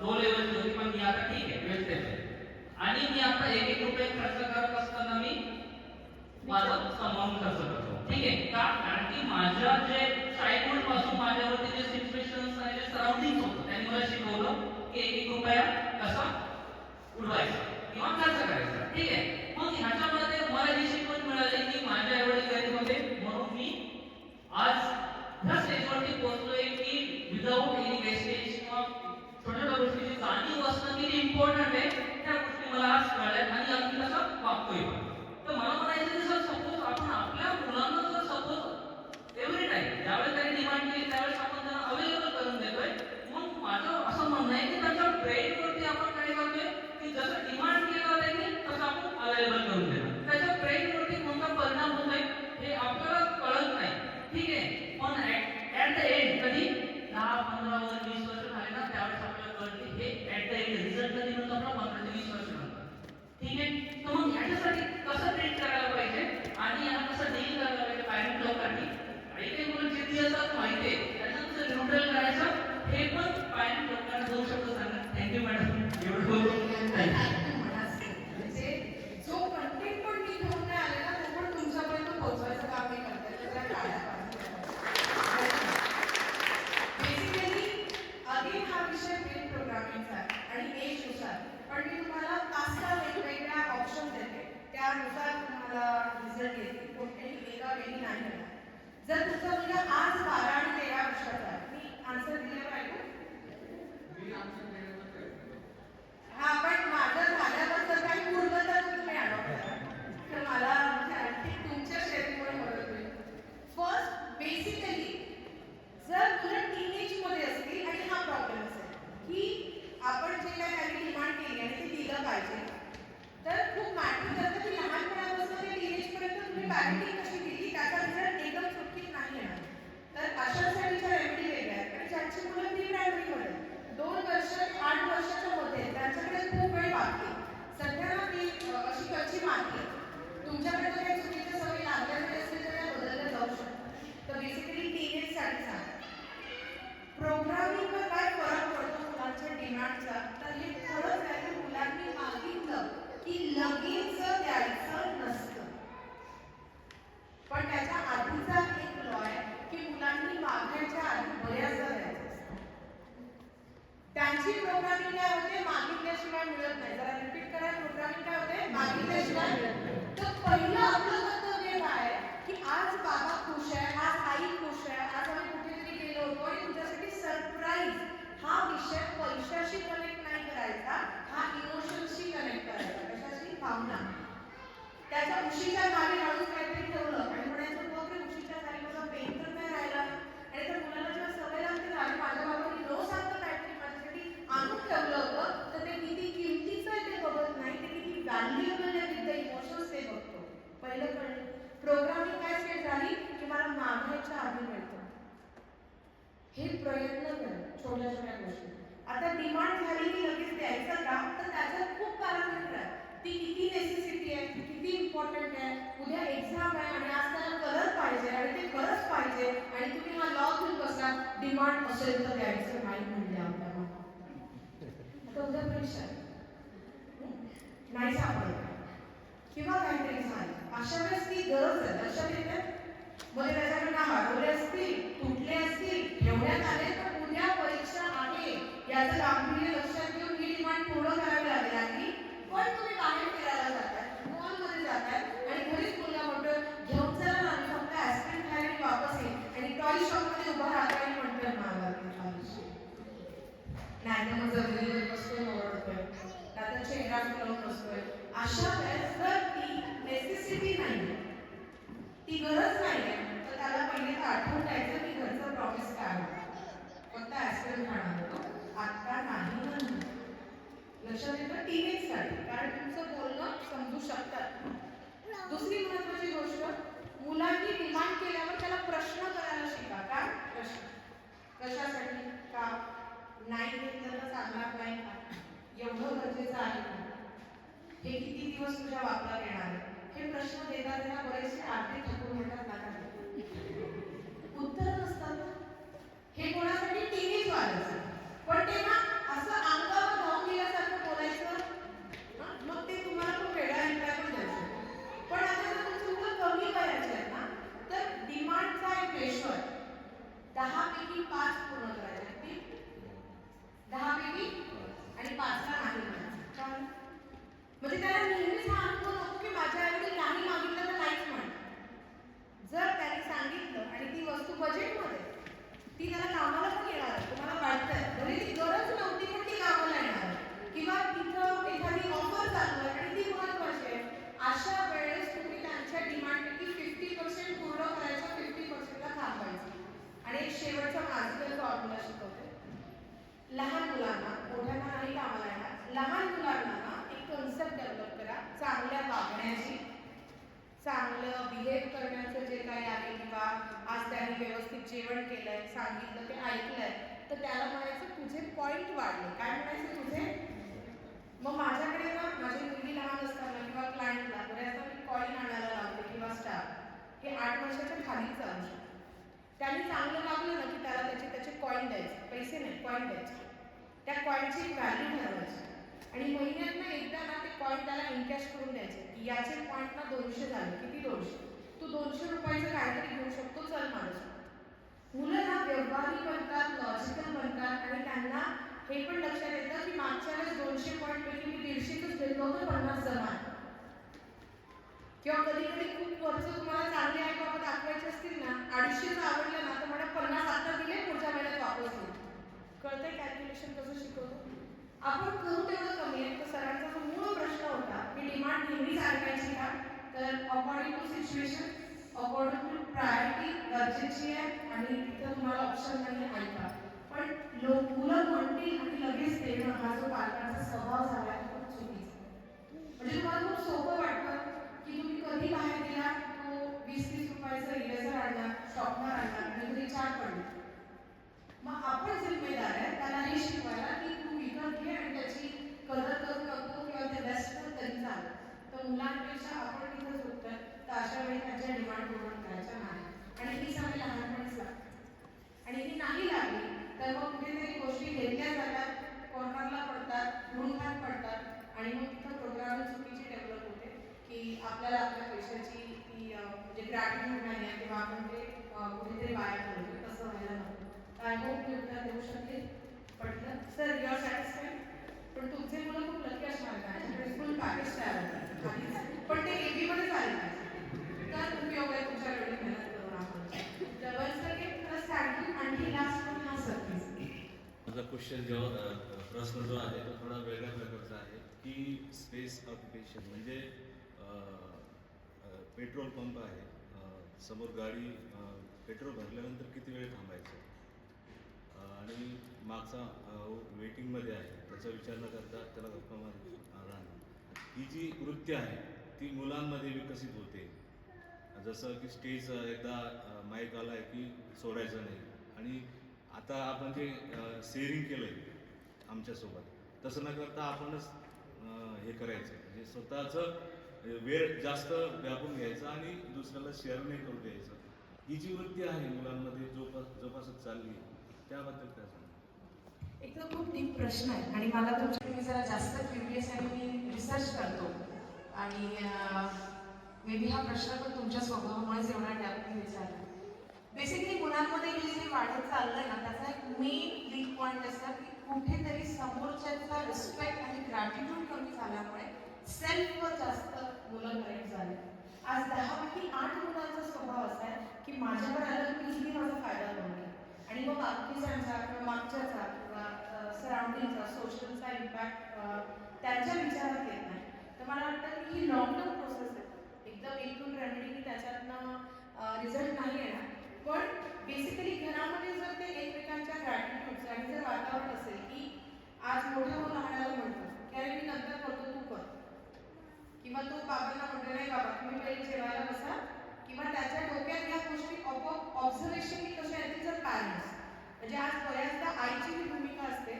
लो लेवलची होती, पण मी आता ठीक आहे, व्यवस्थित आहे. आणि मी आता 1-1 रुपये खर्च करत असताना मी माझं सांभाळून खर्च करतो, ठीक आहे का? कारण की माझ्या जे चाइल्डहुड पासून माझ्यावरती जे सिच्युएशन्स आणि जे सराउंडिंग होतं त्यांनी मला शिकवलं की 1-1 रुपया कसा उडवायचा किंवा खर्च करायचा, ठीक आहे. मग ह्याच्यामध्ये मला ही शिकवण मिळाली की माझ्या एवढे गरीब होते म्हणून मी आज ह्या स्टेजवरती पोहोचलोय की विदाऊट एनी वेस्टेज किंवा छोट्या गोष्टीची जाणीव असणं किती इम्पॉर्टंट आहे त्या गोष्टी मला आज कळल्या आणि अगदी कसं वागतोय. तर मला म्हणायचं की सर सपोज आपण आपल्या मुलांना जर सपोज एव्हरी टाइम ज्यावेळेस काही डिमांड केली त्यावेळेस आपण त्यांना अवेलेबल करून देतोय, मग माझं असं म्हणणं आहे की त्यांच्या ब्रेनवरती आपण काय करतोय की जसं डिमांड केलं त्यांनी तसं आपण अवेलेबल करून देतो. त्याच्या ब्रेनवरती कोणता परिणाम होतोय हे आपल्याला कळत नाही, ठीक आहे. पण ऍट द एंड कधी 10-15 वर्ष 20 वर्ष झाले ना त्यावेळेस आपल्याला कळते हे ऍट द एंड रिझल्ट कधी मिळतो आपला 15 ते 20 वर्ष नंतर, ठीक आहे. तर मग माझी प्रोग्रामिंग काय होते, मागितल्याशिवाय मिळत नाही. जरा रिपीट करा, प्रोग्रामिंग काय होते, मागितल्याशिवाय मिळत नाही. तर पहिलं आपलं कर्तव्य काय आहे की आज बाबा खुश आहे, आज आई खुश आहे, आज आम्ही कुठेतरी गेलो होतो आणि तुझ्यासाठी सरप्राईज. हा विषय पैशाशी कनेक्ट नाही करायचा, हा इमोशनशी कनेक्ट करायचा. कशाशी? भावना. त्याच्या उशीच्या खाली हळूच काहीतरी ठेवलं आणि म्हणायचं बघ रे, उशीच्या खाली माझा पेन तर नाही राहिला. आणि तर मुलाला जेव्हा सवय लागते ना, आणि माझ्या बाबांनी रोज सांगतं काहीतरी माझ्यासाठी आणून ठेवलं होतं, तर ते किती किमतीचं आहे ते बघत नाही, ते किती व्हॅल्युएबल आहे विथ द इमोशन्स ते बघतो. पहिलं कळलं. प्रोग्रामिंग काय सेट झाली की मला मागायच्या आधी मिळतं. हे प्रयत्न कर छोट्या छोट्या गोष्टी. आता डिमांड झाली की लगेच द्यायचं का, तर त्याच्यात खूप पॅरामीटर आहे. ती किती नेसेसिटी आहे, ती किती इम्पॉर्टंट आहे, उद्या एक्झाम आहे आणि आज त्याला करत पाहिजे आणि ते खरंच पाहिजे आणि तुम्ही हा लॉ घेऊन बसला, डिमांड असेल तर द्यायचं नाही म्हणजे आपल्याला. आता उद्या परीक्षा आहे, नाही सापडलं किंवा काहीतरी झालं, अशा वेळेस ती गरज आहे. लक्षात येते? मध्ये त्याच्याकडनं हरवले असतील, तुटले असतील, ठेवण्यात आले, तर उद्या परीक्षा आहे याचं गांभीर्य लक्षात घेऊन ही डिमांड पूर्ण करावी लागेल. आणि पण तुम्ही बाहेर फिरायला जाताय, मॉलमध्ये जाताय आणि घरीच मुलगा म्हणतो घेऊन चला ना, मी फक्त आईस्क्रीम खायला आणि वापस येईल, आणि टॉय शॉपमध्ये उभा राहतो आणि म्हणतोय मला नाही तर मग जमिनीवर बसतोय, ओरडतोय, त्याचा चेहरा फिरवून बसतोय. अशा वेळेस जर ती नेसेसिटी नाही, ती गरज नाही, तर त्याला पहिले तर आठवून द्यायचं की घरचं प्रॉमिस काय होतं, फक्त आईस्क्रीम खाणार होतो, आता नाही म्हणून. लक्षात येतं? टीनेजसाठी, कारण तुमचं बोलणं समजू शकतात. दुसरी महत्वाची गोष्ट, मुलांनी डिमांड केल्यावर त्याला प्रश्न करायला शिका. काय प्रश्न? कशासाठी? का? नाही घेतलं तर चालणार नाही का? एवढं गरजेचं आहे का? हे किती दिवस तुझ्या वापरात येणार आहे? हे प्रश्न देता देता बरेचसे आर्थिक थकून म्हणतात ना, उत्तर नसतात. हे कोणासाठी? टीव्हीच वाढायचं. पण तेव्हा असं अंगावर धावून गेल्यासारखं बोलायचं, मग ते तुम्हाला खूप वेगळा इम्पॅक्ट पण द्यायचं. पण आता जर तुमचं मुलं कमी वयाचे आहेत ना, तर डिमांडचा एक रेशो आहे, 10 पैकी 5 पूर्ण करायचे. 10 पैकी आणि 5 ला नाही म्हणायचं. म्हणजे त्याला नेहमीच हा अनुभव नको की माझ्या आईवडील नाही मागितलं तर नाहीच म्हण. जर त्याने सांगितलं आणि ती वस्तू बजेटमध्ये, ती त्याला कामाला पण येणार आहे, तुम्हाला वाटतंय भले ती गरज नव्हती पण ती कामाला येणार आहे, किंवा तिथं एखादी ऑफर चालू आहे आणि ती महत्वाची आहे, अशा वेळेस तुम्ही त्यांच्या डिमांडपैकी 50% पूर्ण करायचं, 50% ला थांबायचं. आणि एक शेवटचा माझं फॉर्म्युला शिकवते. लहान मुलांना, मोठ्यांना नाही कामाला येणार, लहान मुलांना ना एक कन्सेप्ट डेव्हलप करा चांगल्या वागण्याची, चांगलं बिहेव करण्याचं जे काही आहे, किंवा आज त्यांनी व्यवस्थित जेवण केलंय, सांगितलं, ते ऐकलंय, तर त्याला म्हणायचं तुझे पॉईंट वाढले. काय म्हणायचं? तुझे. मग माझ्याकडे ना माझी मुलगी लहान असताना किंवा क्लायंटला बऱ्याचदा मी कॉईन आणायला लावते किंवा स्टार, हे 8 वर्षाच्या खालीच जाऊ शकतो. त्यांनी चांगलं वागलं ना की त्याला त्याचे कॉईन द्यायचे, पैसे नाही, कॉईन द्यायचे. त्या कॉईनची व्हॅल्यू ठरवायची आणि महिन्यातनं एकदा ना ते कॉईन त्याला इनकॅश करून द्यायचे की याचे पॉईंट ना 200 झाले. किती? 200. तू 200 रुपयाचं काहीतरी घेऊ शकतो, चल माझ्यासोबत. मुलं ना व्यवहारिक बनतात, लॉजिकल बनतात आणि त्यांना हे पण लक्षात येतं की मागच्या वेळेस 200 पॉईंट पैकी मी 150च घेतलं होतं, 50 जमा. किंवा कधी कधी खूप वर्ष तुम्हाला चांगले आई बाबा दाखवायचे असतील ना, 250चं आवडलं ना तर म्हणा 50 आता दिले, पुढच्या महिन्यात वापस देऊ. कळतंय कॅल्क्युलेशन कसं शिकवतो? आपण करू तेवढं कमी आहे. तर सरांचा जो मूळ प्रश्न होता की डिमांड नेहमीच ऐकायची का, तर according to situation, according to priority गरजेची आहे आणि तिथं तुम्हाला ऑप्शन नाही ऐका. पण मुलं म्हणतील आणि लगेच देणं हा जो पालकांचा स्वभाव झाला आहे खूप चुकीचा. म्हणजे तुम्हाला खूप सोपं वाटतं की तुम्ही कधी बाहेर गेला तो 20-30 रुपयाचं इरेझर आणणार, शॉर्पनर आणणार आणि घरी 4 पडले. मग आपण जिम्मेदार आहे त्याला हे शिकवायला की तू विकत घे आणि त्याची कदर करू नको किंवा ते बेस्ट पण तरी चालेल. तर मुलांपेक्षा आपण तिथं चुकतोय, तर अशा वेळी त्यांच्या डिमांड पूर्ण करायच्या नाही. आणि ही सवय लहानपणीच लागते. आणि ही नाही लागली तर मग कुठेतरी गोष्टी घेतल्या जातात, कॉर्नरला पडतात, गुणखात पडतात आणि मग तिथं प्रोग्रामिंग चुकीची डेव्हलप होते की आपल्याला आपल्या पैशाची ती म्हणजे ग्रॅटिट्यूड नाही आहे किंवा आपण ते कुठेतरी वाया करतो. तसं व्हायला नको. आय होप मी उत्तर देऊ शकते. म्हटलं सर यू आर सॅटिस्फाईड, पण तुमचे मुलं खूप लकी असणार त्यांच्याकडे फुल पॅकेज तयार होतं आधीच, पण ते AB मध्ये झाले पाहिजे. तर उपयोग आहे तुमच्या एवढी मेहनत करून आपण. डबल सर प्लस थँक्यू आणि लास्ट पण हा सर प्लीज. माझा क्वेश्चन जो प्रश्न जो आहे तो थोडा वेगळ्या प्रकारचा आहे की स्पेस ऑक्युपेशन म्हणजे पेट्रोल पंप आहे, समोर गाडी पेट्रोल भरल्यानंतर किती वेळ थांबायचं आणि मागचा वेटिंगमध्ये आहे त्याचा विचार न करता त्याला गप्पा राहणं, ही जी वृत्ती आहे ती मुलांमध्ये विकसित होते. जसं की स्टेज एकदा माईक आला आहे की सोडायचं नाही, आणि आता आपण जे शेअरिंग केलं आहे आमच्यासोबत तसं न करता आपणच हे करायचं, म्हणजे स्वतःचं वेळ जास्त व्यापून घ्यायचा आणि दुसऱ्याला शेअर नाही करू द्यायचं. ही जी वृत्ती आहे मुलांमध्ये जोपासत चालली त्याबद्दल काय सांगा? एक तर खूप डीप प्रश्न आहे आणि मला तुमच्याकडे जरा जास्त क्युरियस आहे, मी रिसर्च करतो आणि मे बी हा प्रश्न पण तुमच्या स्वभावामुळेच एवढा डॅपने विचारला. बेसिकली मुलांमध्ये हे जे वाढत चाललंय ना त्याचा एक मेन वीक पॉईंट असतात की कुठेतरी समोरच्याचा रिस्पेक्ट आणि ग्रॅटिट्यूड कमी झाल्यामुळे सेल्फवर जास्त मुलं कनेक्ट झाले. आज 10पैकी 8 मुलांचा स्वभाव असा आहे की माझ्याकडे आलं की मीही माझा फायदा करून घ्या आणि मग बाकीच्यांचा किंवा मागच्याचा किंवा सराउंडिंगचा सोशलचा इम्पॅक्ट त्यांच्या विचारात येत नाही. तर मला वाटतं की ही लॉंग टर्म प्रोसेस आहे, एकदम एकूण रेमेडी की त्याच्यातनं रिझल्ट नाही येणार. पण बेसिकली घरामध्ये जर ते एकमेकांच्या ग्रॅटिट्यूड्स आणि जर वातावरण असेल की आज मोठ्या मुलं लहानाला म्हणतो की अरे मी नंतर करतो तू कर, किंवा तो बाबांना म्हणतो नाही बाबा तुम्ही पहिले जेवायला बसा, किंवा त्याच्या डोक्यात या गोष्टी आपोआप ऑब्झर्वेशनली कशा येतील जर पॅरेंट्स, म्हणजे आज बऱ्याचदा आईची ही भूमिका असते.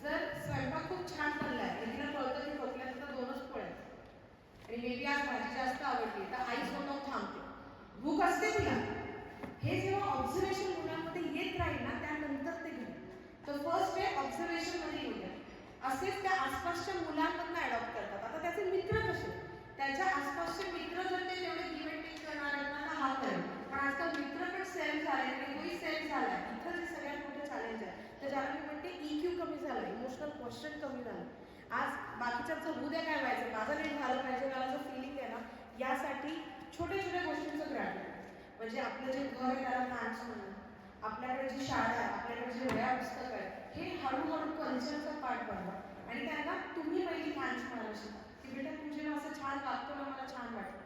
जर स्वयंपाक खूप छान बनला आहे तर तिला कळतं की ठोकल्यात तर 2च पोळ्या आणि मे बी आज भाजी जास्त आवडली तर आई स्वतः थांबते, भूक असते तिला. हे जेव्हा ऑब्झर्वेशन मुलांमध्ये येत राहील ना त्यानंतर ते घडतं. तर फर्स्ट आहे ऑब्झर्वेशनमध्ये येऊया. असेच त्या आसपासच्या मुलांमधनं अडॉप्ट करतात. आता त्याचे मित्र कसे, त्याच्या आसपासचे मित्र जर ते तेवढे गिव्ह अँड टेक करणार आहेत ना तर हा करेल. पण आजकाल मित्र पण सेल्फ झाले आणि तोही सेल्फ झाला आहे. इथं जे सगळ्यात मोठं चॅलेंज आहे तर ज्याला मी म्हणते EQ कमी झालं, इमोशनल क्वेश्चन कमी झालं. आज बाकीच्याचं उद्या काय व्हायचं, माझं नीट झालं पाहिजे मला जो फिलिंग आहे ना, यासाठी छोट्या छोट्या गोष्टींचं ग्रॅटिट्यूड, म्हणजे आपलं जे घर आहे त्याला थँक्स म्हणणं, आपल्याकडे जी शाळा आहे, आपल्याकडे जे वह्या पुस्तकं आहेत, हे हळूहळू कल्चरचा पार्ट बनवा आणि त्यांना तुम्ही पहिली थँक्स म्हणायला शिका की बेटा तू जेव्हा असं छान वागतो ना मला छान वाटतं.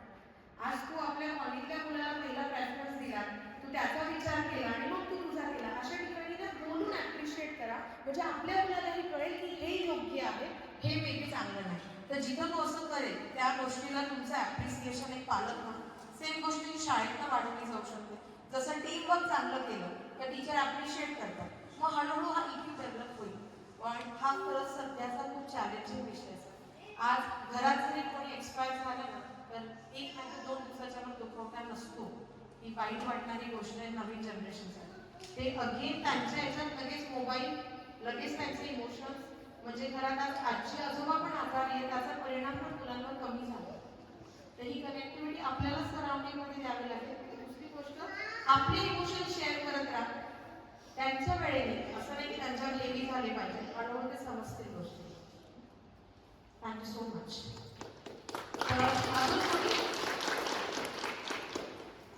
आज तू आपल्या कॉलेजच्या मुलाला पहिला प्रेफरन्स दिला, तू त्याचा विचार केला आणि मग तू तुझा केला. अशा ठिकाणी ना बोलून ॲप्रिशिएट करा, म्हणजे आपल्या मुलालाही कळेल की हे योग्य आहे, हे वेगळे चांगलं नाही. तर जिथं तो असं करेल त्या गोष्टीला तुमचं ॲप्रिसिएशन एक पालक म्हणून सेम गोष्टी शाळेतनं वाढवली जाऊ शकते. जसं टीमवर्क चांगलं केलं तर टीचर ॲप्रिशिएट करतात, मग हळूहळू हा EQ डेव्हलप होईल. पण हा खरंच सध्याचा खूप चॅलेंजिंग विषय आहे. आज घरात जरी कोणी एक्सपायर झालं ना तर 1 नाही 2 दिवसाच्या मग दुखवता नसतो. ही वाईट वाटणारी गोष्ट आहे नवीन जनरेशनसाठी. ते अगेन त्यांच्या ह्याच्यात लगेच मोबाईल, लगेच त्यांचे इमोशन्स, म्हणजे घरात आज आजी आजोबा पण आजारी आहे त्याचा परिणाम पण मुलांवर कमी झाला. तर ही कनेक्टिव्हिटी आपल्याला सराउंडिंगमध्ये द्यावी लागेल. दुसरी गोष्ट आपले इमोशन शेअर करत राहा त्यांच्या वेळेने, असं नाही की त्यांच्यावर हेवी झाले पाहिजे, हळूहळू ते समजतील गोष्टी. Thank you so much. अजून कोणी,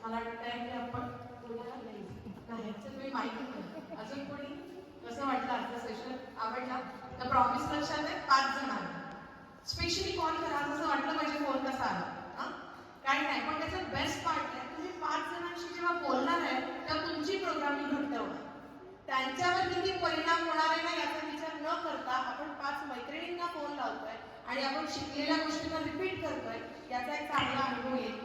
मला वाटतं की आपण बोलायला नाही तुम्ही माहिती नाही. अजून कोणी, कसं वाटलं आजचा सेशन, आवडला? तर प्रॉमिस लक्षात आहे 5 जण आले, स्पेशली कॉल करा जसं वाटलं पाहिजे फोन कसा आला, हां काय नाही. पण त्याचा बेस्ट पार्ट आहे तुम्ही 5 जणांशी जेव्हा बोलणार आहे तेव्हा तुमची प्रोग्रामिंग घट्ट होणार, त्यांच्यावर किती परिणाम होणार आहे ना याचा विचार न करता आपण 5 मैत्रिणींना फोन लावतोय आणि आपण शिकलेल्या गोष्टींना रिपीट करतोय, याचा एक चांगला अनुभव येईल.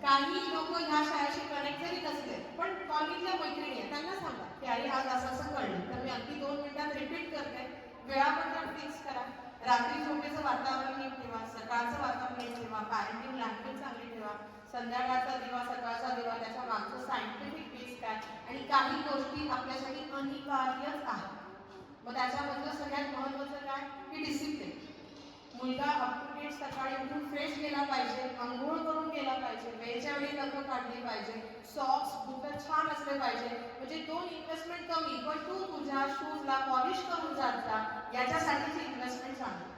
काही लोक ह्या शाळेशी कनेक्ट जरी नसले पण कॉलेजच्या मैत्रिणी आहे त्यांना सांगा की अरे आज असं असं कळलं, तर मी अगदी 2 मिनिटात रिपीट करते. वेळापत्रक फिक्स करा, रात्री झोपेचं वातावरण नीट ठेवा, सकाळचं वातावरण नीट ठेवा, पॅरेंटिंग लँग्वेज चांगली ठेवा, संध्याकाळचा दिवा सकाळचा दिवा त्याच्या मागचं सायंटिफिक बेस काय, आणि काही गोष्टी आपल्यासाठी अनिवार्यच आहेत. मग त्याच्यामधलं सगळ्यात महत्त्वाचं काय की डिसिप्लिन. मुलगा अप टू डेट सकाळी उठून फ्रेश गेला पाहिजे, अंघोळ करून गेला पाहिजे, वेळच्या वेळी नखं काढली पाहिजे, सॉक्स बुटं छान असले पाहिजे. म्हणजे 2 इन्व्हेस्टमेंट कमी, पण तू तुझ्या शूजला पॉलिश करून जात जा, याच्यासाठीची इन्व्हेस्टमेंट चांगली.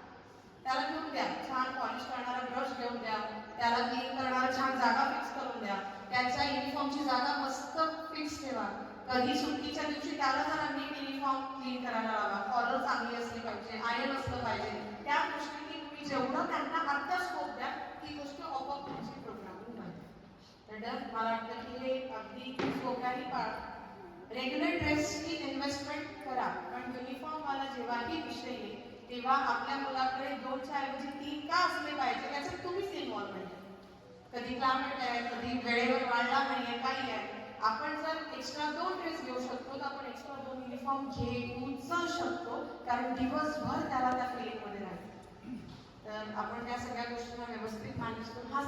त्याला घेऊन द्या, छान पॉलिश करणारा ब्रश घेऊन द्या, त्याला क्लीन करणारा छान जागा फिक्स करून द्या, त्याच्या युनिफॉर्मची जागा मस्त फिक्स ठेवा. कधी सुट्टीच्या दिवशी त्याला जरा नीट युनिफॉर्म क्लीन करायला लावा, कॉलर चांगली असली पाहिजे, आयर्न असलं पाहिजे. त्या गोष्टी तुम्ही जेवढं त्यांना आता स्कोप द्या, ती गोष्ट आपोआप तुमची प्रोग्रामिंग बनते. तर मला वाटतं की हे अगदी सोप्याने पाळ. रेग्युलर ड्रेसची इन्व्हेस्टमेंट करा, पण युनिफॉर्मवाला जेव्हाही विषय येईल तेव्हा आपल्या मुलाकडे 2च्या ऐवजी 3 का असले पाहिजे याच्यात तुम्हीच इन्व्हॉल्वमेंट आहे. कधी क्लायमेट आहे, कधी वेळेवर वाढला नाहीये, काही आहे. आपण जर एक्स्ट्रा 2 ड्रेस घेऊ शकतो तर आपण एक्स्ट्रा 2 युनिफॉर्म घेऊच शकतो, कारण दिवसभर त्याला त्या फिलिंगमध्ये राहतो. तर आपण त्या सगळ्या गोष्टींना व्यवस्थित मॅनेज करून हा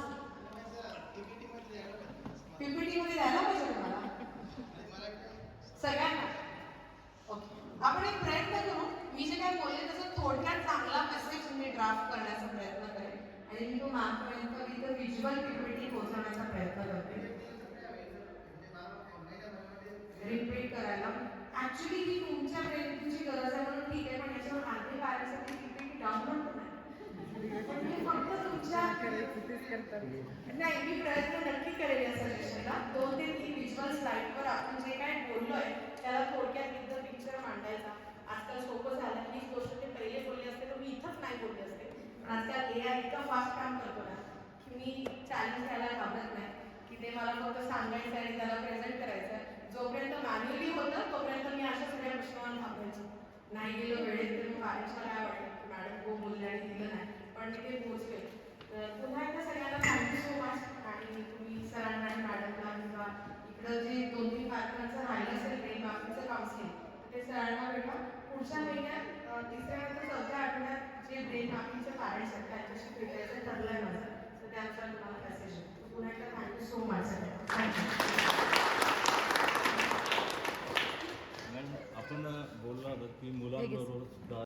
पीपीटी मध्ये द्यायला पाहिजे तुम्हाला सगळ्यांना. ओके, आपण एक प्रयत्न करू. मी जे काय बोलले त्याचा थोडक्यात चांगला मेसेज मी ड्राफ्ट करण्याचा प्रयत्न करेन आणि मी तो मॅमपर्यंत विथ व्हिज्युअल पीपीटी पोहोचवण्याचा प्रयत्न करते. रिपीट करायला ऍक्च्युली ही तुमच्या प्रयत्नाची गरज आहे म्हणून ठीक आहे, पण याच्यावर आणखी कार्यासाठी पीपीटी डाउनलोड नाही. पण मी फक्त तुमच्या नाही, मी प्रयत्न नक्की करेल या सजेशनला. 2 ते 3 व्हिज्युअल स्लाइडवर आपण जे काय बोललोय त्याला थोडक्यात एकदा पिक्चर मांडायचा. आजकाल सोपं झालं. हीच गोष्ट ते पहिले बोलले असते तर मी इथंच नाही बोलले असते. पण आजकाल एआय इतका फास्ट काम करतो ना की मी चॅलेंज करायला घाबरत नाही की ते मला फक्त सांगायचं आणि त्याला प्रेझेंट करायचं. जोपर्यंत मॅन्युअली होतं तोपर्यंत मी अशा सगळ्या प्रश्नांना घाबरायची. नाही गेलो वेळेत तर मग पॅरेंट्सला काय वाटेल की मॅडम हो बोलले आणि दिलं नाही, पण मी ते पोहोचले. तर पुन्हा एकदा सगळ्यांना थँक्यू सो मच. आणि तुम्ही सरांना आणि मॅडमला किंवा इकडं जे 2-3 कार्यक्रमांचं राहिलं असेल ब्रेन माफीचं काउन्सिलिंग ते सरांना भेटा. पुढच्या महिन्यात 3ऱ्या ते 4थ्या आठवड्यात जे ब्रेन माफीचे पॅरेंट्स आहेत त्यांच्याशी भेटायचं ठरलंय माझं. तर त्यानुसार तुम्हाला मेसेज येतो. पुन्हा एकदा थँक्यू सो मच सगळ्यांना. थँक्यू. मॅडम, आपण बोलला होता की मुलांबरोबर सुद्धा